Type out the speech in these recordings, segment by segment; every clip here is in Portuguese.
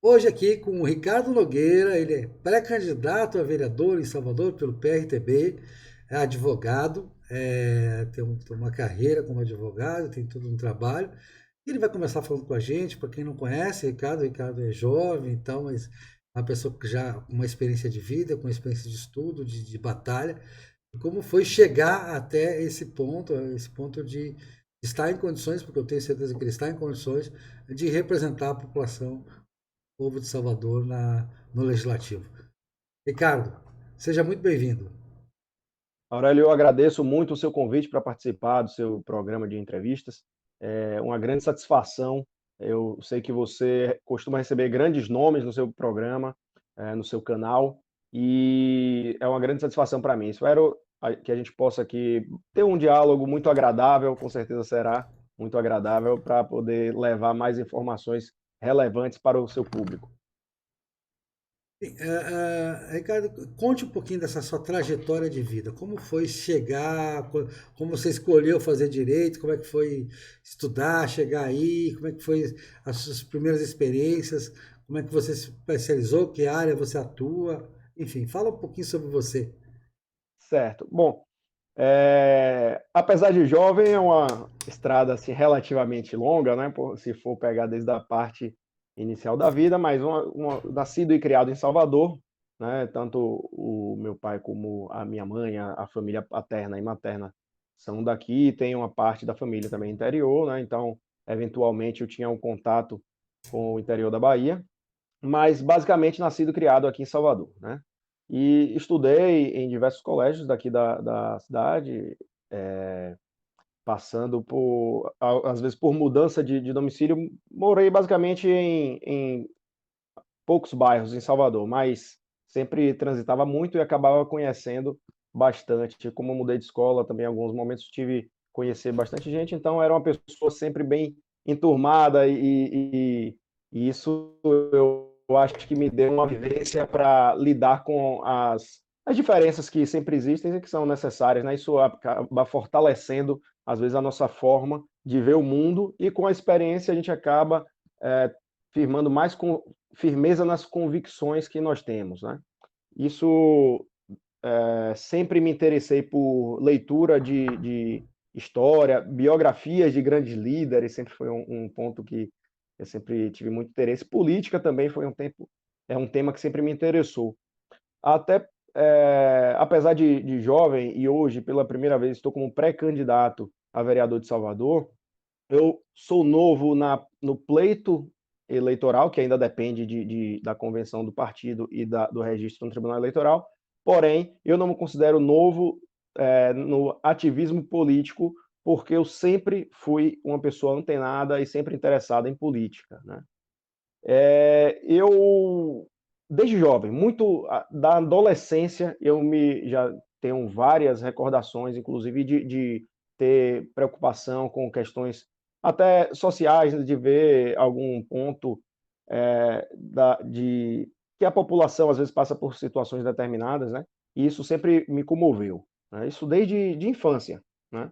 Hoje aqui com o Ricardo Nogueira, ele é pré-candidato a vereador em Salvador pelo PRTB, é advogado, tem uma carreira como advogado, tem todo um trabalho. Ele vai começar falando com a gente, para quem não conhece, o Ricardo é jovem, então, mas é uma pessoa que já com uma experiência de vida, com uma experiência de estudo, de batalha, e como foi chegar até esse ponto de estar em condições, porque eu tenho certeza que ele está em condições de representar a população povo de Salvador no Legislativo. Ricardo, seja muito bem-vindo. Aurélio, eu agradeço muito o seu convite para participar do seu programa de entrevistas. É uma grande satisfação. Eu sei que você costuma receber grandes nomes no seu programa, no seu canal, e é uma grande satisfação para mim. Espero que a gente possa aqui ter um diálogo muito agradável, com certeza será muito agradável, para poder levar mais informações relevantes para o seu público. Ricardo, conte um pouquinho dessa sua trajetória de vida. Como foi chegar, como você escolheu fazer direito, como é que foi estudar, chegar aí, como é que foi as suas primeiras experiências, como é que você se especializou, que área você atua, enfim, fala um pouquinho sobre você. Certo. Bom, apesar de jovem, é uma estrada assim, relativamente longa, né? Se for pegar desde a parte inicial da vida, mas nascido e criado em Salvador, né? Tanto o meu pai como a minha mãe, a família paterna e materna são daqui, tem uma parte da família também interior, né? Então, eventualmente, eu tinha um contato com o interior da Bahia, mas basicamente nascido e criado aqui em Salvador, né? E estudei em diversos colégios daqui da cidade, passando por, às vezes, por mudança de domicílio. Morei basicamente em poucos bairros em Salvador, mas sempre transitava muito e acabava conhecendo bastante. Como eu mudei de escola também, em alguns momentos tive que conhecer bastante gente, então era uma pessoa sempre bem enturmada e isso eu acho que me deu uma vivência para lidar com as diferenças que sempre existem e que são necessárias, né? Isso acaba fortalecendo, às vezes, a nossa forma de ver o mundo e com a experiência a gente acaba firmando mais firmeza nas convicções que nós temos, né? Isso, sempre me interessei por leitura de história, biografias de grandes líderes, sempre foi um ponto que eu sempre tive muito interesse. Política também foi é um tema que sempre me interessou. Até, apesar de jovem e hoje pela primeira vez estou como pré-candidato a vereador de Salvador, eu sou novo no pleito eleitoral, que ainda depende da convenção do partido e do registro no Tribunal Eleitoral, porém, eu não me considero novo no ativismo político, porque eu sempre fui uma pessoa antenada e sempre interessada em política, né? Eu, desde jovem, muito da adolescência, já tenho várias recordações, inclusive de ter preocupação com questões até sociais, né, de ver algum ponto de que a população às vezes passa por situações determinadas, né? E isso sempre me comoveu, né? Isso desde de infância, né?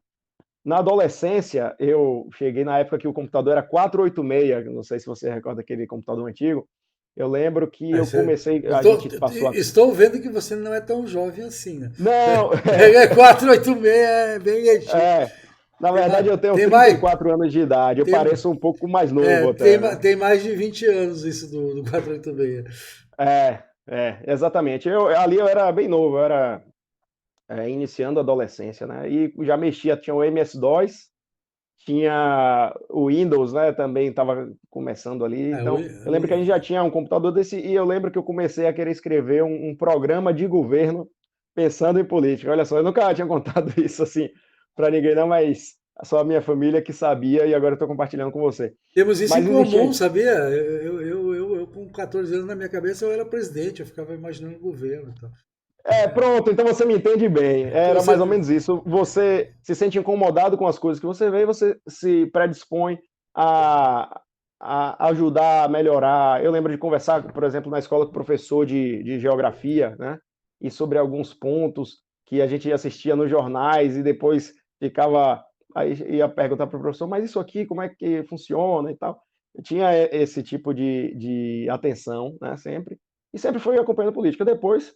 Na adolescência, eu cheguei na época que o computador era 486, não sei se você recorda aquele computador antigo. Eu lembro que eu comecei, Eu a tô, gente passou a... estou vendo que você não é tão jovem assim, né? Não, 486 é bem antigo. é, na Tem mais, verdade eu tenho tem trinta e mais, quatro anos de idade, eu tem, pareço um pouco mais novo até, né? tem mais de 20 anos isso do 486. Exatamente. Ali eu era bem novo, eu era iniciando a adolescência, né? E já mexia, tinha o MS-DOS, tinha o Windows, né, também estava começando ali, É, o, então eu lembro que a gente já tinha um computador desse e eu lembro que eu comecei a querer escrever um programa de governo pensando em política. Olha só, eu nunca tinha contado isso assim para ninguém não, mas só a minha família que sabia e agora eu estou compartilhando com você. temos isso em Mas comum, existia... sabia? Eu, com 14 anos na minha cabeça, eu era presidente, eu ficava imaginando o governo. Então. Pronto, então você me entende bem. Então Era mais ou menos isso. Você se sente incomodado com as coisas que você vê e você se predispõe a, a ajudar a melhorar. Eu lembro de conversar, por exemplo, na escola com o professor de geografia, né? E sobre alguns pontos que a gente assistia nos jornais e depois ficava. Aí ia perguntar para o professor, mas isso aqui, como é que funciona e tal? eu tinha esse tipo de atenção, né, sempre, e sempre fui acompanhando política. Depois,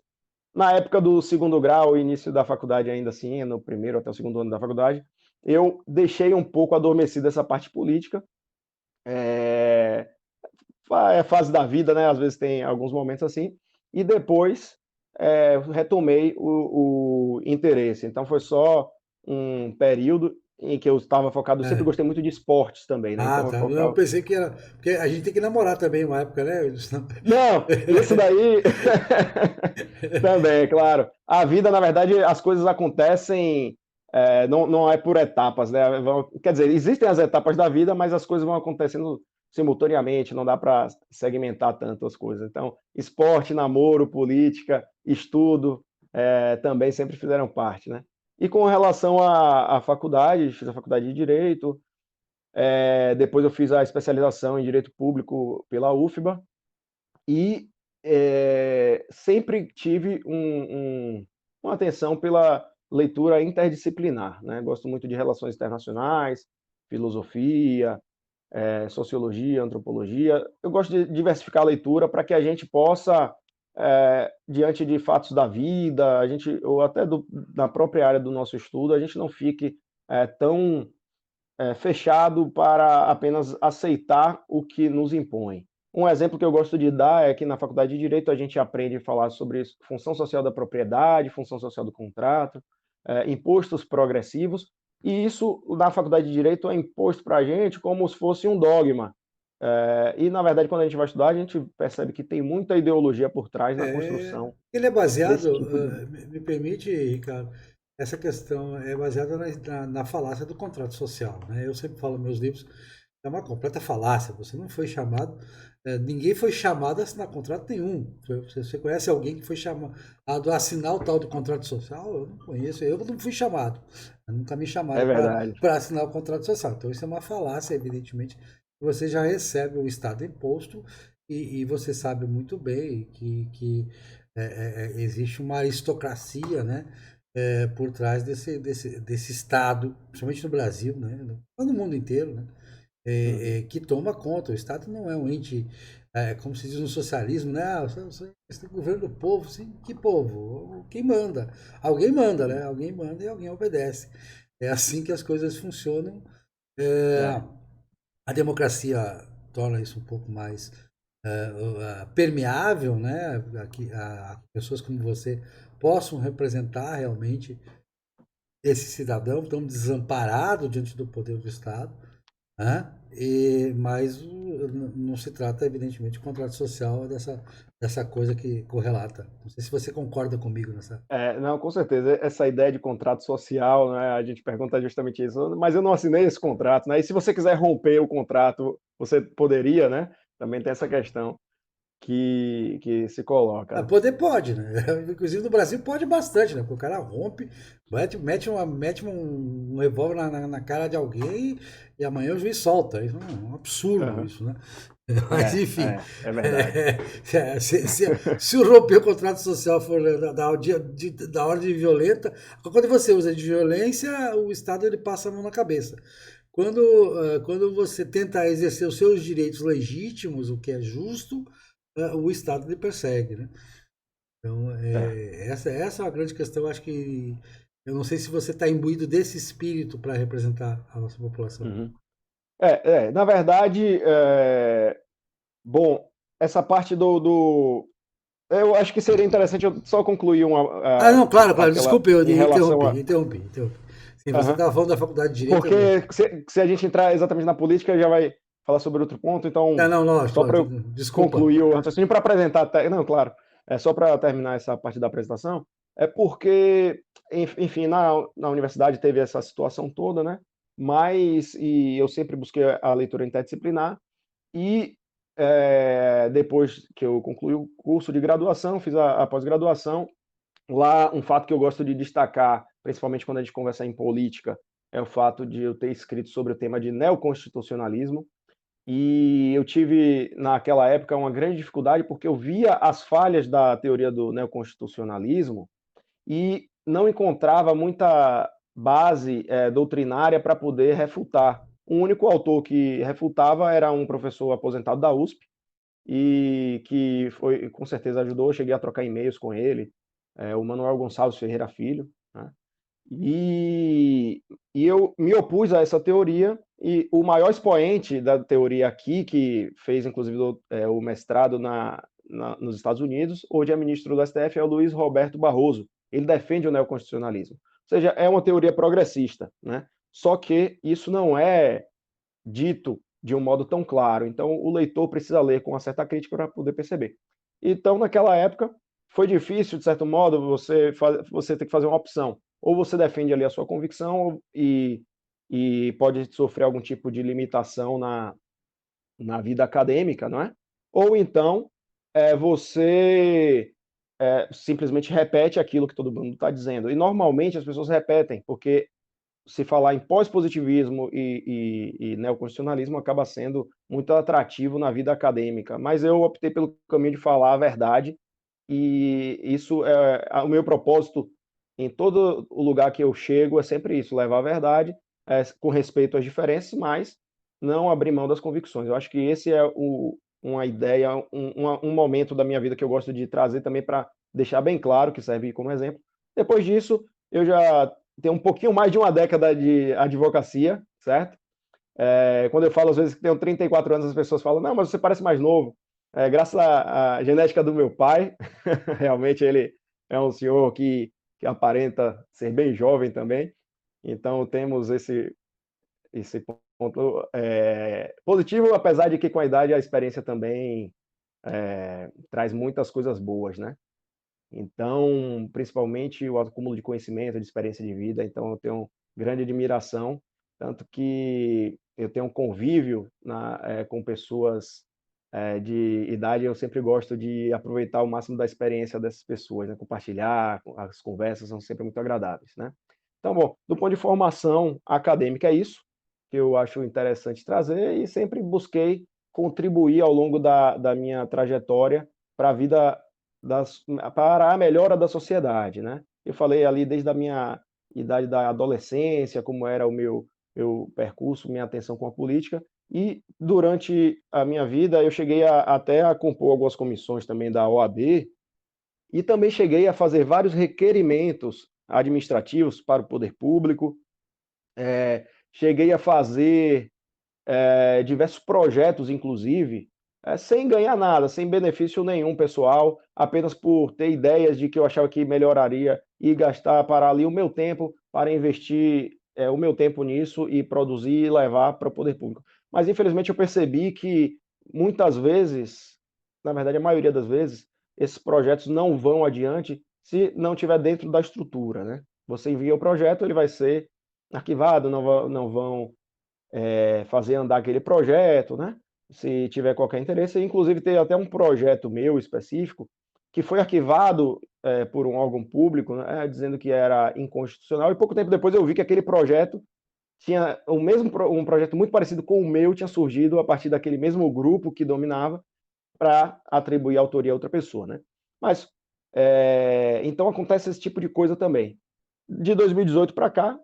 na época do segundo grau, início da faculdade ainda assim, no primeiro até o segundo ano da faculdade, eu deixei um pouco adormecida essa parte política. É, é fase da vida, né? Às vezes tem alguns momentos assim. E depois retomei o interesse. Então foi só um período em que eu estava focado. Eu sempre É. gostei muito de esportes também, né? Ah, Então eu tá. Não, eu focava. pensei que era. Porque a gente tem que namorar também uma época, né? Não, isso daí também, claro. A vida, na verdade, as coisas acontecem, não é por etapas, né? Quer dizer, existem as etapas da vida, mas as coisas vão acontecendo simultaneamente, não dá para segmentar tanto as coisas. Então, esporte, namoro, política, estudo, também sempre fizeram parte, né? E com relação à faculdade, fiz a faculdade de Direito, depois eu fiz a especialização em Direito Público pela UFBA, e sempre tive uma atenção pela leitura interdisciplinar, né? Gosto muito de relações internacionais, filosofia, sociologia, antropologia. Eu gosto de diversificar a leitura para que a gente possa, diante de fatos da vida, a gente, ou até da própria área do nosso estudo, a gente não fique tão fechado para apenas aceitar o que nos impõe. Um exemplo que eu gosto de dar é que na faculdade de Direito a gente aprende a falar sobre função social da propriedade, função social do contrato, impostos progressivos, e isso na faculdade de Direito é imposto para a gente como se fosse um dogma. E, na verdade, quando a gente vai estudar, a gente percebe que tem muita ideologia por trás na É, construção ele é baseado, desse tipo de. me permite, Ricardo, essa questão é baseada na falácia do contrato social, né? Eu sempre falo nos meus livros, é uma completa falácia. Você não foi chamado, ninguém foi chamado a assinar contrato nenhum. Você conhece alguém que foi chamado a assinar o tal do contrato social? Eu não conheço, eu não fui chamado. Nunca me É chamaram verdade. para assinar o contrato social. Então isso é uma falácia, evidentemente. Você já recebe o Estado imposto e você sabe muito bem que existe uma aristocracia, né? Por trás desse Estado, principalmente no Brasil, né? No mundo inteiro, né? Uhum. Que toma conta. O Estado não é um ente, como se diz no socialismo, né? Ah, você é governo do povo, sim, que povo? Quem manda? Alguém manda, né? Alguém manda e alguém obedece. É assim que as coisas funcionam. É, É. a democracia torna isso um pouco mais permeável, né? A pessoas como você possam representar realmente esse cidadão tão desamparado diante do poder do Estado, né? Mas não se trata, evidentemente, de contrato social dessa coisa que correlata. Não sei se você concorda comigo nessa. Não, com certeza. Essa ideia de contrato social, né, a gente pergunta justamente isso, mas eu não assinei esse contrato, né? E se você quiser romper o contrato, você poderia, né? Também tem essa questão que se coloca, né? Poder pode, né? Inclusive no Brasil pode bastante, né? Porque o cara rompe, mete um revólver na cara de alguém e amanhã o juiz solta. Isso é um absurdo, Aham. isso, né? Mas enfim, É verdade. se o romper o contrato social for da ordem violenta, quando você usa de violência, o Estado ele passa a mão na cabeça. Quando você tenta exercer os seus direitos legítimos, o que é justo, o Estado lhe persegue, né? Então, É. essa é uma grande questão. Acho que eu não sei se você está imbuído desse espírito para representar a nossa população. Uhum. Na verdade, bom, essa parte eu acho que seria interessante eu só concluir Ah, não, claro, claro. aquela Desculpe, eu em relação interrompi. Sim, você Aham. estava falando da faculdade de Direito. Porque se a gente entrar exatamente na política, já vai falar sobre outro ponto, Não, então, não, lógico, só para eu desculpa. concluir o raciocínio, para apresentar, não, claro, só para terminar essa parte da apresentação, é porque, enfim, na universidade teve essa situação toda, né? E eu sempre busquei a leitura interdisciplinar, e depois que eu concluí o curso de graduação, fiz a pós-graduação. Lá, um fato que eu gosto de destacar, principalmente quando a gente conversa em política, é o fato de eu ter escrito sobre o tema de neoconstitucionalismo. E eu tive, naquela época, uma grande dificuldade porque eu via as falhas da teoria do neoconstitucionalismo e não encontrava muita base doutrinária para poder refutar. O único autor que refutava era um professor aposentado da USP, e que foi, com certeza ajudou. Eu cheguei a trocar e-mails com ele, o Manuel Gonçalves Ferreira Filho, né? E, e eu me opus a essa teoria, e o maior expoente da teoria aqui, que fez inclusive o mestrado nos Estados Unidos, hoje é ministro do STF, é o Luiz Roberto Barroso. Ele defende o neoconstitucionalismo. Ou seja, é uma teoria progressista, né? Só que isso não é dito de um modo tão claro. Então, o leitor precisa ler com uma certa crítica para poder perceber. Então, naquela época, foi difícil, de certo modo, você ter que fazer uma opção. Ou você defende ali a sua convicção e pode sofrer algum tipo de limitação na vida acadêmica, não é? Ou então, você simplesmente repete aquilo que todo mundo está dizendo. E normalmente as pessoas repetem, porque se falar em pós-positivismo e neoconstitucionalismo acaba sendo muito atrativo na vida acadêmica, mas eu optei pelo caminho de falar a verdade, e isso é o meu propósito em todo o lugar que eu chego, é sempre isso, levar a verdade, com respeito às diferenças, mas não abrir mão das convicções. Eu acho que esse é uma ideia, um momento da minha vida que eu gosto de trazer também para deixar bem claro, que serve como exemplo. Depois disso, eu já tenho um pouquinho mais de uma década de advocacia, certo? Quando eu falo às vezes que tenho 34 anos, as pessoas falam, não, mas você parece mais novo. Graças à genética do meu pai, realmente ele é um senhor que aparenta ser bem jovem também. Então temos esse ponto positivo, apesar de que com a idade a experiência também traz muitas coisas boas, né? Então, principalmente o acúmulo de conhecimento, de experiência de vida, então eu tenho grande admiração, tanto que eu tenho um convívio com pessoas de idade, eu sempre gosto de aproveitar o máximo da experiência dessas pessoas, né? Compartilhar, as conversas são sempre muito agradáveis, né? Então, bom, do ponto de formação acadêmica é isso que eu acho interessante trazer, e sempre busquei contribuir ao longo da minha trajetória para a vida para a melhora da sociedade, né? Eu falei ali desde a minha idade da adolescência, como era o meu percurso, minha atenção com a política, e durante a minha vida eu cheguei até a compor algumas comissões também da OAB, e também cheguei a fazer vários requerimentos administrativos para o poder público, cheguei a fazer diversos projetos, inclusive, sem ganhar nada, sem benefício nenhum pessoal, apenas por ter ideias de que eu achava que melhoraria, e gastar para ali o meu tempo para investir o meu tempo nisso e produzir e levar para o poder público. Mas infelizmente eu percebi que muitas vezes, na verdade a maioria das vezes, esses projetos não vão adiante se não tiver dentro da estrutura, né? Você envia o projeto, ele vai ser arquivado, não vão fazer andar aquele projeto, né? Se tiver qualquer interesse. Inclusive, tem até um projeto meu específico que foi arquivado por um órgão público, né, dizendo que era inconstitucional, e pouco tempo depois eu vi que aquele projeto tinha um projeto muito parecido com o meu, tinha surgido a partir daquele mesmo grupo que dominava, para atribuir a autoria a outra pessoa, né? Mas, então acontece esse tipo de coisa também. De 2018 para cá,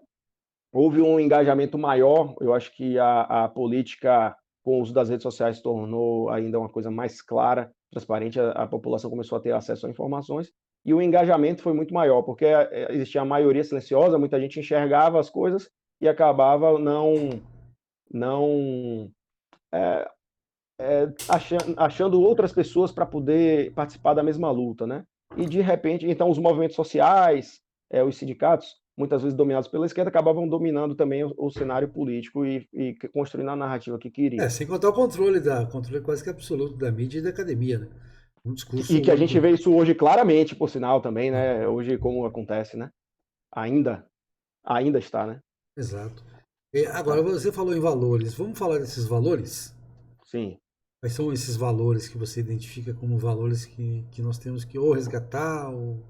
houve um engajamento maior. Eu acho que a política com o uso das redes sociais se tornou ainda uma coisa mais clara, transparente, a população começou a ter acesso a informações, e o engajamento foi muito maior, porque existia a maioria silenciosa, muita gente enxergava as coisas e acabava não achando outras pessoas para poder participar da mesma luta, né? E de repente, então os movimentos sociais, os sindicatos, muitas vezes dominados pela esquerda, acabavam dominando também o cenário político e construindo a narrativa que queriam. Sem contar o controle quase que absoluto da mídia e da academia, né? Um E discurso que a gente único. vê isso hoje claramente, por sinal, também, né? Hoje, como acontece, né? Ainda, ainda está, né? Exato. Agora, Tá. você falou em valores. Vamos falar desses valores? Sim. Quais são esses valores que você identifica como valores que nós temos que ou resgatar, ou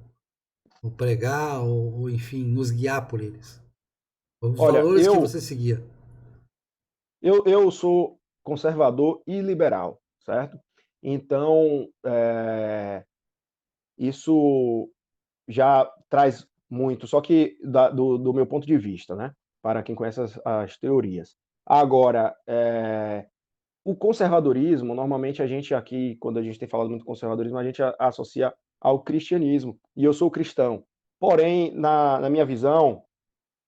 pregar, ou, enfim, nos guiar por eles? Os Olha, valores que você seguia. eu sou conservador e liberal, certo? Então, isso já traz muito, só que do meu ponto de vista, né? Para quem conhece as teorias. Agora, o conservadorismo, normalmente a gente aqui, quando a gente tem falado muito de conservadorismo, a gente associa ao cristianismo, e eu sou cristão. Porém, na minha visão,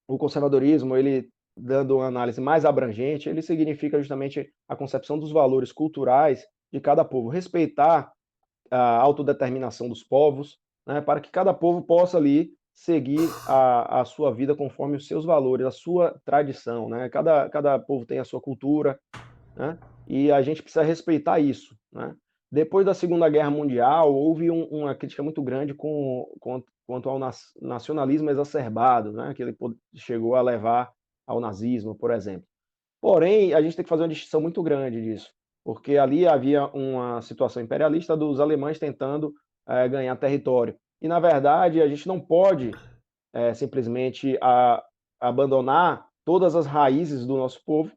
o conservadorismo, ele, dando uma análise mais abrangente, ele significa justamente a concepção dos valores culturais de cada povo, respeitar a autodeterminação dos povos, né, para que cada povo possa ali seguir a sua vida conforme os seus valores, a sua tradição, né? Cada povo tem a sua cultura, né? E a gente precisa respeitar isso, né? Depois da Segunda Guerra Mundial, houve uma crítica muito grande quanto ao nacionalismo exacerbado, né? Que ele chegou a levar ao nazismo, por exemplo. Porém, a gente tem que fazer uma distinção muito grande disso, porque ali havia uma situação imperialista dos alemães tentando ganhar território. E, na verdade, a gente não pode simplesmente abandonar todas as raízes do nosso povo,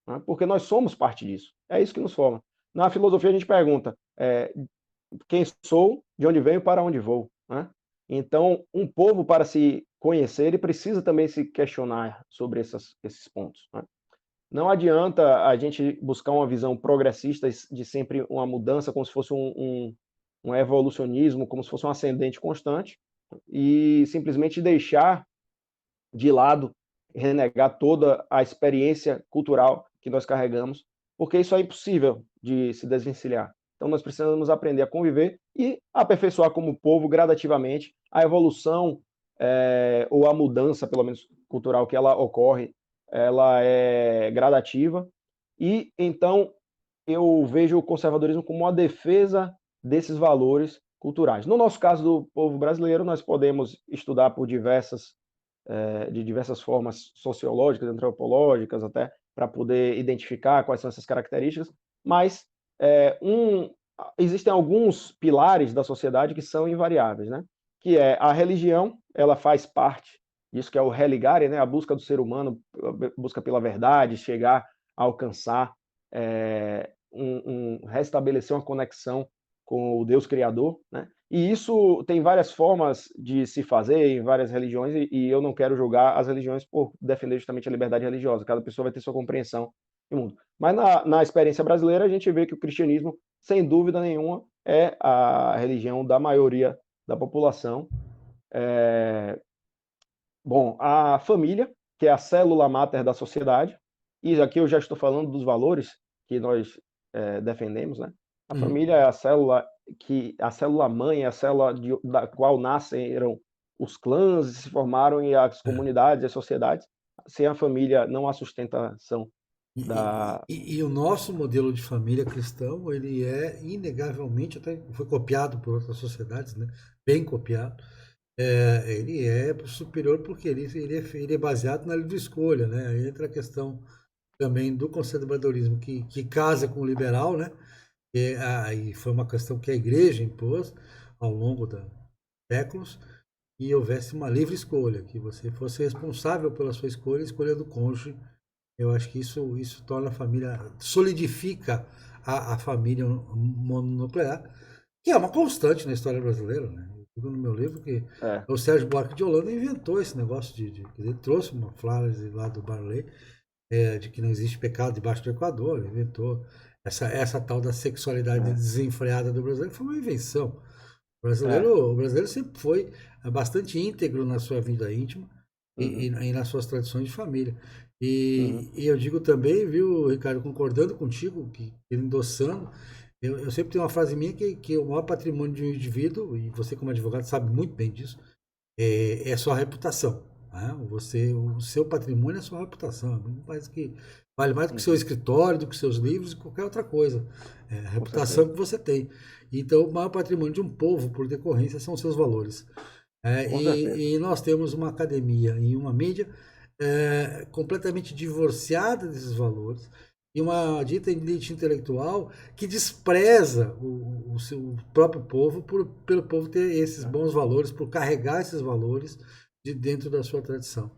né, porque nós somos parte disso. É isso que nos forma. Na filosofia, a gente pergunta quem sou, de onde venho, para onde vou. Né? Então, um povo, para se conhecer, ele precisa também se questionar sobre esses pontos. Né? Não adianta a gente buscar uma visão progressista de sempre uma mudança, como se fosse um evolucionismo, como se fosse um ascendente constante, e simplesmente deixar de lado, renegar toda a experiência cultural que nós carregamos, porque isso é impossível de se desvencilhar. Então nós precisamos aprender a conviver e aperfeiçoar como povo gradativamente a evolução ou a mudança, pelo menos cultural, que ela ocorre, ela é gradativa e então eu vejo o conservadorismo como uma defesa desses valores culturais. No nosso caso do povo brasileiro, nós podemos estudar por de diversas formas sociológicas, antropológicas até, para poder identificar quais são essas características, mas existem alguns pilares da sociedade que são invariáveis, né? Que é a religião, ela faz parte disso, que é o religare, né? A busca do ser humano, busca pela verdade, chegar a alcançar, restabelecer uma conexão com o Deus Criador, né? E isso tem várias formas de se fazer em várias religiões, e eu não quero julgar as religiões por defender justamente a liberdade religiosa. Cada pessoa vai ter sua compreensão do mundo. Mas na experiência brasileira, a gente vê que o cristianismo, sem dúvida nenhuma, é a religião da maioria da população. Bom, a família, que é a célula máter da sociedade, e aqui eu já estou falando dos valores que nós defendemos, né? A família é a célula mãe, é a célula da qual nasceram os clãs e se formaram e as comunidades, as sociedades. Sem a família não há sustentação da. E o nosso modelo de família cristão, ele é inegavelmente, até foi copiado por outras sociedades, né? Bem copiado. Ele é superior porque ele é baseado na livre escolha, né? Aí entra a questão também do conservadorismo que casa com o liberal, né? Aí foi uma questão que a igreja impôs ao longo dos séculos e houvesse uma livre escolha, que você fosse responsável pela sua escolha, a escolha do cônjuge. Eu acho que isso torna a família, solidifica a família mononuclear, que é uma constante na história brasileira, né? Eu digo no meu livro que É, o Sérgio Buarque de Holanda inventou esse negócio ele trouxe uma frase lá do Barley, de que não existe pecado debaixo do Equador, ele inventou essa tal da sexualidade é, desenfreada do brasileiro, foi uma invenção. é. O brasileiro sempre foi bastante íntegro na sua vida íntima Uhum, e nas suas tradições de família. uhum, E eu digo também, viu, Ricardo, concordando contigo, endossando, eu sempre tenho uma frase minha que o maior patrimônio de um indivíduo, e você como advogado sabe muito bem disso, é a sua reputação. Né? O seu patrimônio é a sua reputação. Vale mais do que o seu uhum, escritório, do que os seus livros e qualquer outra coisa. É a com reputação certeza. que você tem. Então, o maior patrimônio de um povo, por decorrência, são os seus valores. Com certeza. E nós temos uma academia e uma mídia completamente divorciada desses valores e uma dita elite intelectual que despreza o seu próprio povo pelo povo ter esses É, bons valores, por carregar esses valores de dentro da sua tradição.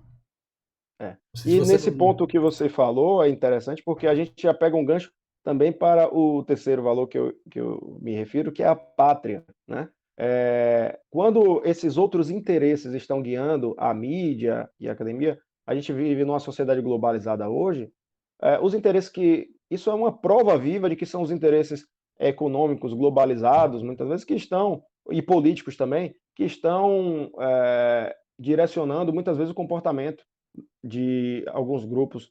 é. Não sei se E você. nesse ponto que você falou é interessante porque a gente já pega um gancho também para o terceiro valor que eu me refiro, que é a pátria, né? Quando esses outros interesses estão guiando a mídia e a academia, a gente vive numa sociedade globalizada hoje, os interesses que... Isso é uma prova viva de que são os interesses econômicos globalizados, muitas vezes, que estão, e políticos também, que estão direcionando muitas vezes o comportamento de alguns grupos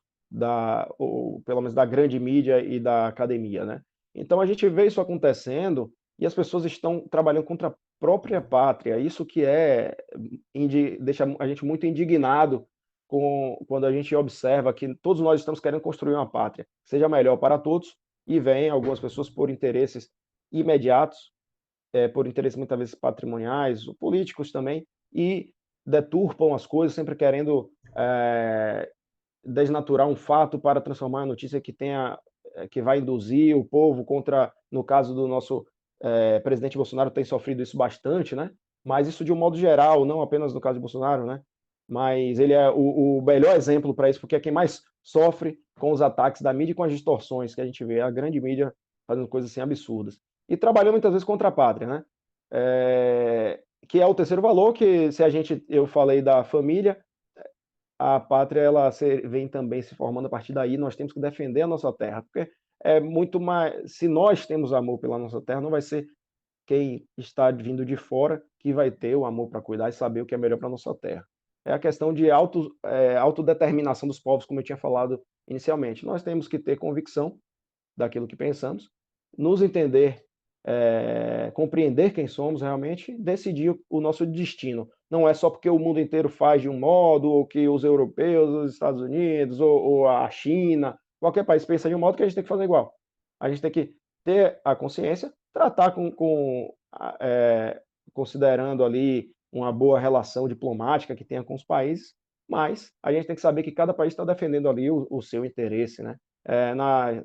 ou pelo menos da grande mídia e da academia, né? Então a gente vê isso acontecendo e as pessoas estão trabalhando contra a própria pátria. Isso que deixa a gente muito indignado quando a gente observa que todos nós estamos querendo construir uma pátria que seja melhor para todos e vem algumas pessoas por interesses imediatos, por interesses muitas vezes patrimoniais, políticos também, e deturpam as coisas, sempre querendo desnaturar um fato para transformar a notícia que vai induzir o povo contra, no caso do nosso presidente Bolsonaro, tem sofrido isso bastante, né? Mas isso de um modo geral, não apenas no caso de Bolsonaro, né? Mas ele é o melhor exemplo para isso, porque é quem mais sofre com os ataques da mídia e com as distorções que a gente vê, a grande mídia fazendo coisas assim absurdas. E trabalhando muitas vezes contra a pátria, né? Que é o terceiro valor, que se eu falei da família, a pátria vem também se formando a partir daí, nós temos que defender a nossa terra, porque é muito mais, se nós temos amor pela nossa terra, não vai ser quem está vindo de fora que vai ter o amor para cuidar e saber o que é melhor para a nossa terra. É a questão de autodeterminação dos povos, como eu tinha falado inicialmente. Nós temos que ter convicção daquilo que pensamos, nos entender, compreender quem somos realmente, decidir o nosso destino. Não é só porque o mundo inteiro faz de um modo, ou que os europeus, os Estados Unidos, ou a China, qualquer país pensa de um modo, que a gente tem que fazer igual. A gente tem que ter a consciência, tratar considerando ali uma boa relação diplomática que tenha com os países, mas a gente tem que saber que cada país está defendendo ali o seu interesse, né?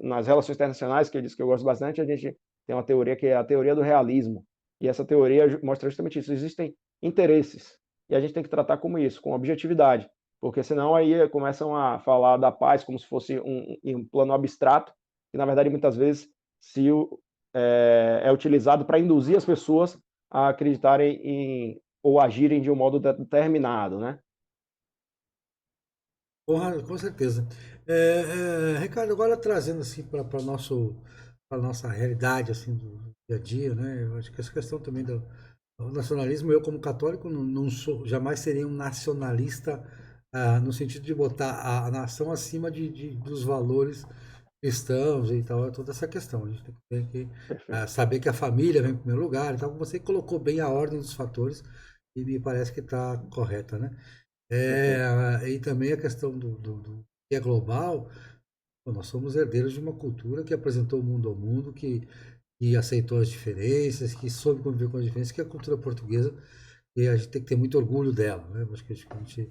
Nas relações internacionais, que eu disse que eu gosto bastante, a gente tem uma teoria que é a teoria do realismo. E essa teoria mostra justamente isso. Existem interesses. E a gente tem que tratar como isso, com objetividade. Porque senão aí começam a falar da paz como se fosse um plano abstrato, que na verdade muitas vezes é utilizado para induzir as pessoas a acreditarem ou agirem de um modo determinado, né? Com certeza. Ricardo, agora trazendo assim para nossa realidade assim do dia a dia, né? Eu acho que essa questão também do nacionalismo, eu como católico não sou, jamais seria um nacionalista no sentido de botar a nação acima dos valores cristãos e tal, toda essa questão. A gente tem que Perfeito. saber que a família vem em primeiro lugar. Então você colocou bem a ordem dos fatores e me parece que está correta, né? Perfeito. E também a questão do que é global. Pô, nós somos herdeiros de uma cultura que apresentou o mundo ao mundo, que aceitou as diferenças, que soube conviver com as diferenças, que é a cultura portuguesa, e a gente tem que ter muito orgulho dela, né? Acho que a gente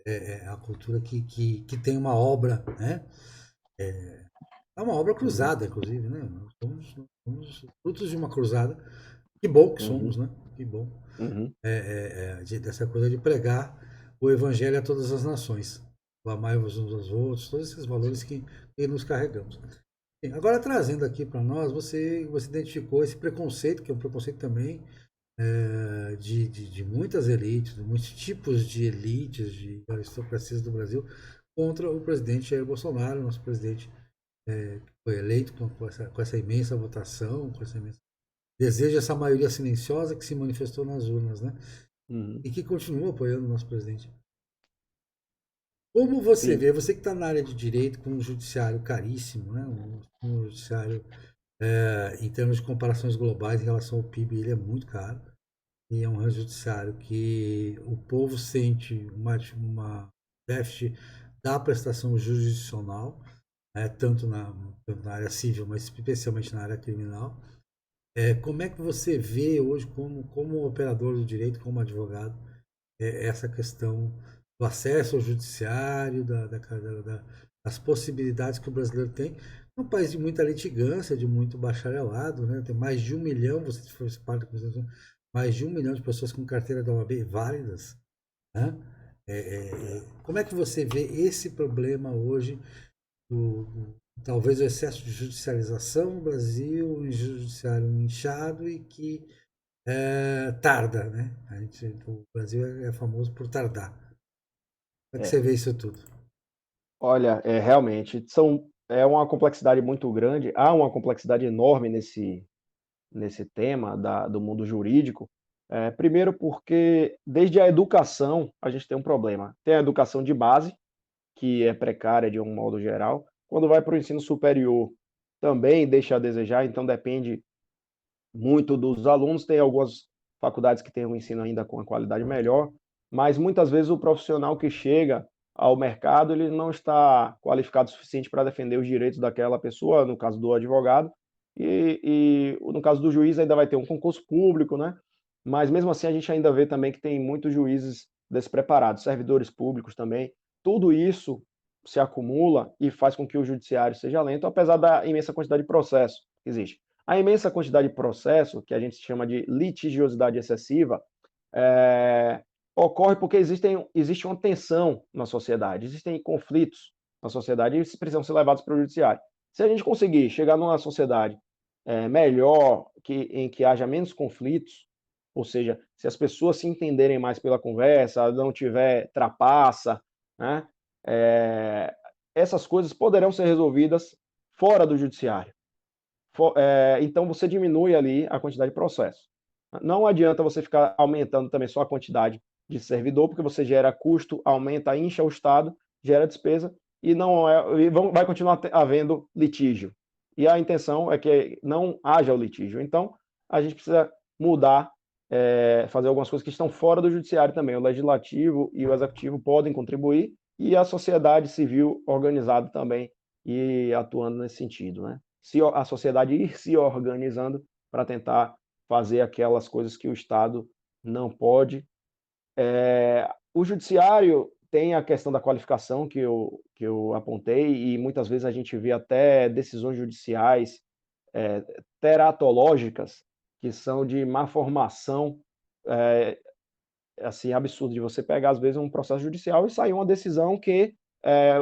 é a cultura que tem uma obra, né? É uma obra Uhum. cruzada, inclusive, né? Nós somos frutos de uma cruzada. Que bom que somos, Uhum. né? Que bom. Uhum. Dessa coisa de pregar o evangelho a todas as nações. O amai-vos uns aos outros, todos esses valores que nos carregamos. Bem, agora trazendo aqui para nós, você identificou esse preconceito, que é um preconceito também de muitas elites, de muitos tipos de elites, de aristocracias do Brasil, contra o presidente Jair Bolsonaro, nosso presidente que foi eleito com essa imensa votação, com essa imensa desejo, essa maioria silenciosa que se manifestou nas urnas, né? Uhum. E que continua apoiando o nosso presidente. Como você Sim. vê, você que está na área de direito, com um judiciário caríssimo, né? Um judiciário, em termos de comparações globais em relação ao PIB, ele é muito caro. E é um judiciário que o povo sente uma déficit da prestação jurisdicional, tanto na área civil, mas especialmente na área criminal. Como é que você vê hoje, como operador do direito, como advogado, essa questão do acesso ao judiciário, das possibilidades que o brasileiro tem? É um país de muita litigância, de muito bacharelado, né? Tem mais de 1 milhão, você faz parte da Constituição, mais de 1 milhão de pessoas com carteira da OAB válidas, né? Como é que você vê esse problema hoje talvez o excesso de judicialização no Brasil, um judiciário inchado e que tarda, né? O Brasil é famoso por tardar. Como é que você É. vê isso tudo? Olha, realmente é uma complexidade muito grande, há uma complexidade enorme nesse tema do mundo jurídico. Primeiro porque desde a educação a gente tem um problema. Tem a educação de base, que é precária de um modo geral. Quando vai para o ensino superior, também deixa a desejar, então depende muito dos alunos. Tem algumas faculdades que têm um ensino ainda com uma qualidade melhor, mas muitas vezes o profissional que chega ao mercado, ele não está qualificado o suficiente para defender os direitos daquela pessoa, no caso do advogado, e no caso do juiz ainda vai ter um concurso público, né? Mas mesmo assim a gente ainda vê também que tem muitos juízes despreparados, servidores públicos também. Tudo isso se acumula e faz com que o judiciário seja lento, apesar da imensa quantidade de processo que existe. A imensa quantidade de processo, que a gente chama de litigiosidade excessiva, ocorre porque existe uma tensão na sociedade, existem conflitos na sociedade e eles precisam ser levados para o judiciário. Se a gente conseguir chegar numa sociedade melhor, em que haja menos conflitos, ou seja, se as pessoas se entenderem mais pela conversa, não tiver trapaça, né, essas coisas poderão ser resolvidas fora do judiciário. Então você diminui ali a quantidade de processo. Não adianta você ficar aumentando também só a quantidade de servidor, porque você gera custo, aumenta, incha o Estado, gera despesa vai continuar havendo litígio. E a intenção é que não haja o litígio. Então, a gente precisa mudar, fazer algumas coisas que estão fora do judiciário também. O legislativo e o executivo podem contribuir e a sociedade civil organizada também e atuando nesse sentido, né? A sociedade ir se organizando para tentar fazer aquelas coisas que o Estado não pode. O judiciário tem a questão da qualificação que eu apontei, e muitas vezes a gente vê até decisões judiciais teratológicas, que são de má formação, assim, absurdo, de você pegar, às vezes, um processo judicial e sair uma decisão que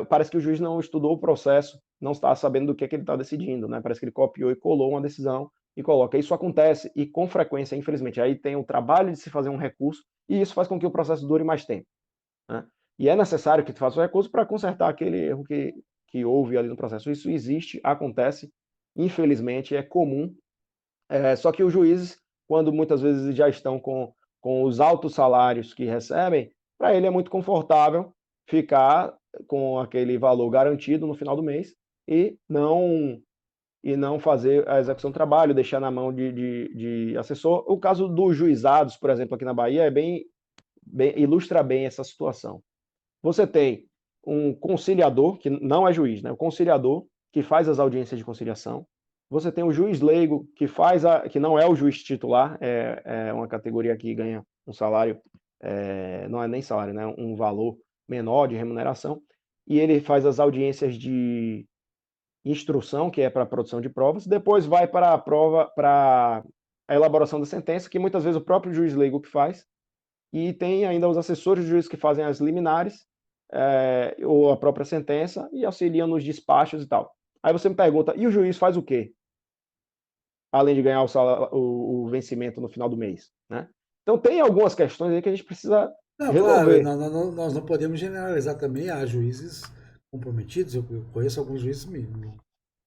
parece que o juiz não estudou o processo, não está sabendo do que ele está decidindo, né? Parece que ele copiou e colou uma decisão e coloca. Isso acontece, e com frequência, infelizmente. Aí tem o trabalho de se fazer um recurso, e isso faz com que o processo dure mais tempo, né? E é necessário que tu faça o recurso para consertar aquele erro que houve ali no processo. Isso existe, acontece, infelizmente, é comum. Só que os juízes, quando muitas vezes já estão com os altos salários que recebem, para ele é muito confortável ficar com aquele valor garantido no final do mês e não fazer a execução do trabalho, deixar na mão de assessor. O caso dos juizados, por exemplo, aqui na Bahia, ilustra bem essa situação. Você tem um conciliador, que não é juiz, né? O conciliador, que faz as audiências de conciliação. Você tem o juiz leigo, que não é o juiz titular, é uma categoria que ganha um salário, não é nem salário, né? Um valor menor de remuneração, e ele faz as audiências de instrução, que é para a produção de provas, depois vai para a prova, para a elaboração da sentença, que muitas vezes o próprio juiz leigo que faz, e tem ainda os assessores de juiz que fazem as liminares, ou a própria sentença, e auxiliam nos despachos e tal. Aí você me pergunta, e o juiz faz o quê? Além de ganhar o vencimento no final do mês, né? Então tem algumas questões aí que a gente precisa Não, claro, resolver. nós não podemos generalizar também. Há juízes comprometidos. Eu conheço alguns juízes, me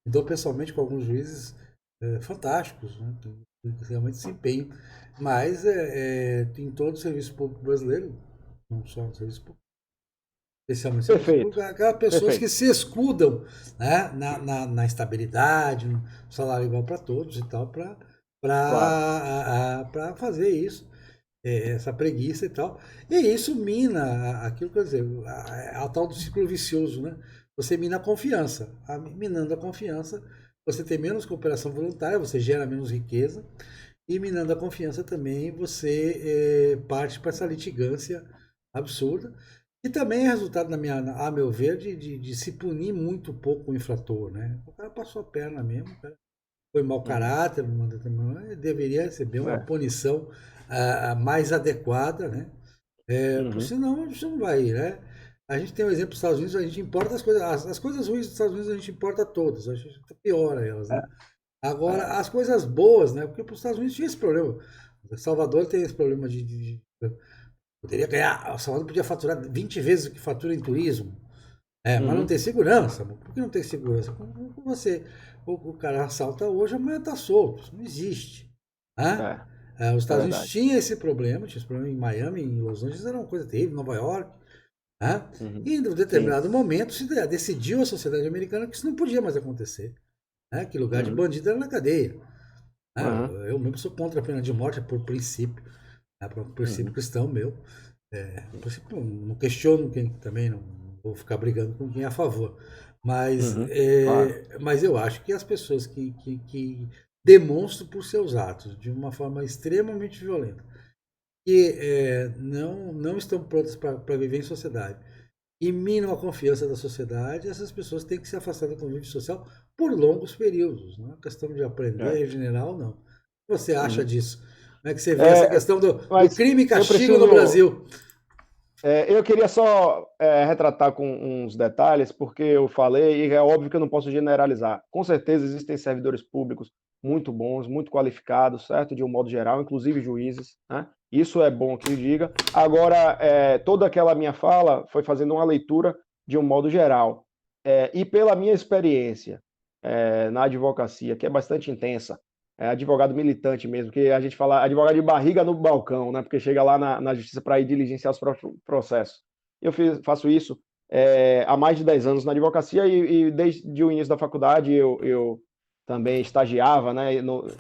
dou pessoalmente com alguns juízes fantásticos, né, que realmente se empenham. Mas em todo o serviço público brasileiro, não só no serviço público, especialmente no serviço público, Perfeito, há aquelas pessoas que perfeito. se escudam, né, na estabilidade, no salário igual para todos e tal, Claro. para fazer isso, essa preguiça e tal. E isso mina aquilo, quer dizer, a tal do ciclo vicioso, né? Você mina a confiança. Minando a confiança, você tem menos cooperação voluntária, você gera menos riqueza, e minando a confiança também, você parte para essa litigância absurda, que também é resultado, a meu ver, de se punir muito pouco o infrator, né? O cara passou a perna mesmo, o cara foi mau Uhum. caráter, deveria receber uma É. punição mais adequada, né? Porque Uhum. senão a gente não vai, né? A gente tem um exemplo dos Estados Unidos, a gente importa as coisas, as coisas ruins dos Estados Unidos a gente importa todas, a gente piora elas, né? É. Agora, as coisas boas, né? Porque para os Estados Unidos tinha esse problema. Salvador tem esse problema poderia ganhar, Salvador podia faturar 20 vezes o que fatura em turismo. Mas não Uhum. tem segurança. Por que não tem segurança? Como você, o cara assalta hoje, amanhã está solto. Isso não existe. Né? É, Os é Estados Unidos verdade. tinha esse problema em Miami, em Los Angeles, era uma coisa terrível, Nova York. Né? Uhum. E em um Sim. determinado momento se decidiu a sociedade americana que isso não podia mais acontecer. Né? Que lugar de Uhum. bandido era na cadeia. Né? Uhum. Eu mesmo sou contra a pena de morte, por princípio. Né? Por princípio Uhum. cristão meu. Por princípio, não questiono quem também, não vou ficar brigando com quem é a favor. Mas, Uhum. Claro. mas eu acho que as pessoas que demonstram por seus atos de uma forma extremamente violenta que não estão prontas para viver em sociedade e minam a confiança da sociedade, essas pessoas têm que se afastar do convívio social por longos períodos. Não é questão de aprender a É. regenerar ou não. O que você acha Uhum. disso? Como é que você vê essa É, questão do mas crime e eu castigo no preciso. Brasil? Eu queria só retratar com uns detalhes, porque eu falei, e é óbvio que eu não posso generalizar. Com certeza existem servidores públicos muito bons, muito qualificados, certo? De um modo geral, inclusive juízes, né? Isso é bom que diga. Agora, toda aquela minha fala foi fazendo uma leitura de um modo geral. E pela minha experiência na advocacia, que é bastante intensa, advogado militante mesmo, que a gente fala advogado de barriga no balcão, né? Porque chega lá na justiça para ir diligenciar os processos. Faço isso há mais de 10 anos na advocacia e desde o início da faculdade eu também estagiava, né,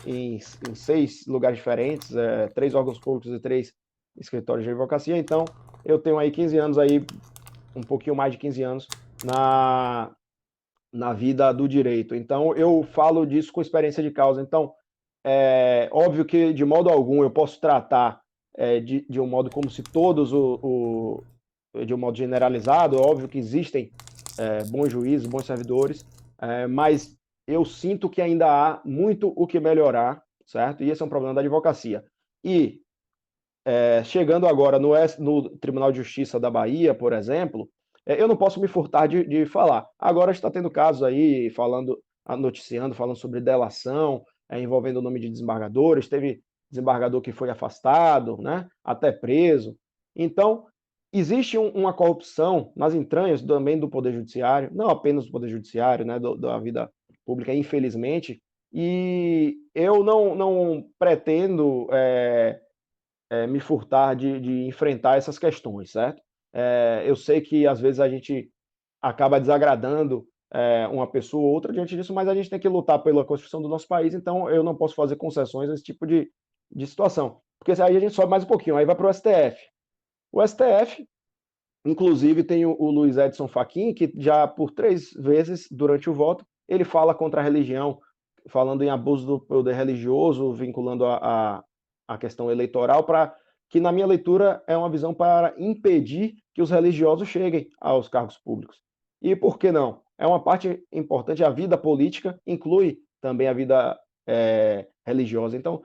em 6 lugares diferentes, 3 órgãos públicos e 3 escritórios de advocacia. Então, eu tenho aí 15 anos, aí, um pouquinho mais de 15 anos, na vida do direito. Então, eu falo disso com experiência de causa. Então, óbvio que, de modo algum, eu posso tratar de um modo como se todos, de um modo generalizado, óbvio que existem bons juízes, bons servidores, mas eu sinto que ainda há muito o que melhorar, certo? E esse é um problema da advocacia. E, chegando agora no Tribunal de Justiça da Bahia, por exemplo, eu não posso me furtar de falar. Agora está tendo casos aí, noticiando, falando sobre delação, envolvendo o nome de desembargadores, teve desembargador que foi afastado, né, até preso. Então, existe uma corrupção nas entranhas também do Poder Judiciário, não apenas do Poder Judiciário, né, da vida pública, infelizmente, e eu não pretendo me furtar de enfrentar essas questões, certo? Eu sei que às vezes a gente acaba desagradando uma pessoa ou outra diante disso, mas a gente tem que lutar pela construção do nosso país, então eu não posso fazer concessões nesse tipo de situação. Porque aí a gente sobe mais um pouquinho, aí vai para o STF. O STF, inclusive, tem o Luiz Edson Fachin, que já por 3 vezes durante o voto, ele fala contra a religião, falando em abuso do poder religioso, vinculando a questão eleitoral, para que, na minha leitura, é uma visão para impedir que os religiosos cheguem aos cargos públicos. E por que não? É uma parte importante, a vida política inclui também a vida religiosa. Então,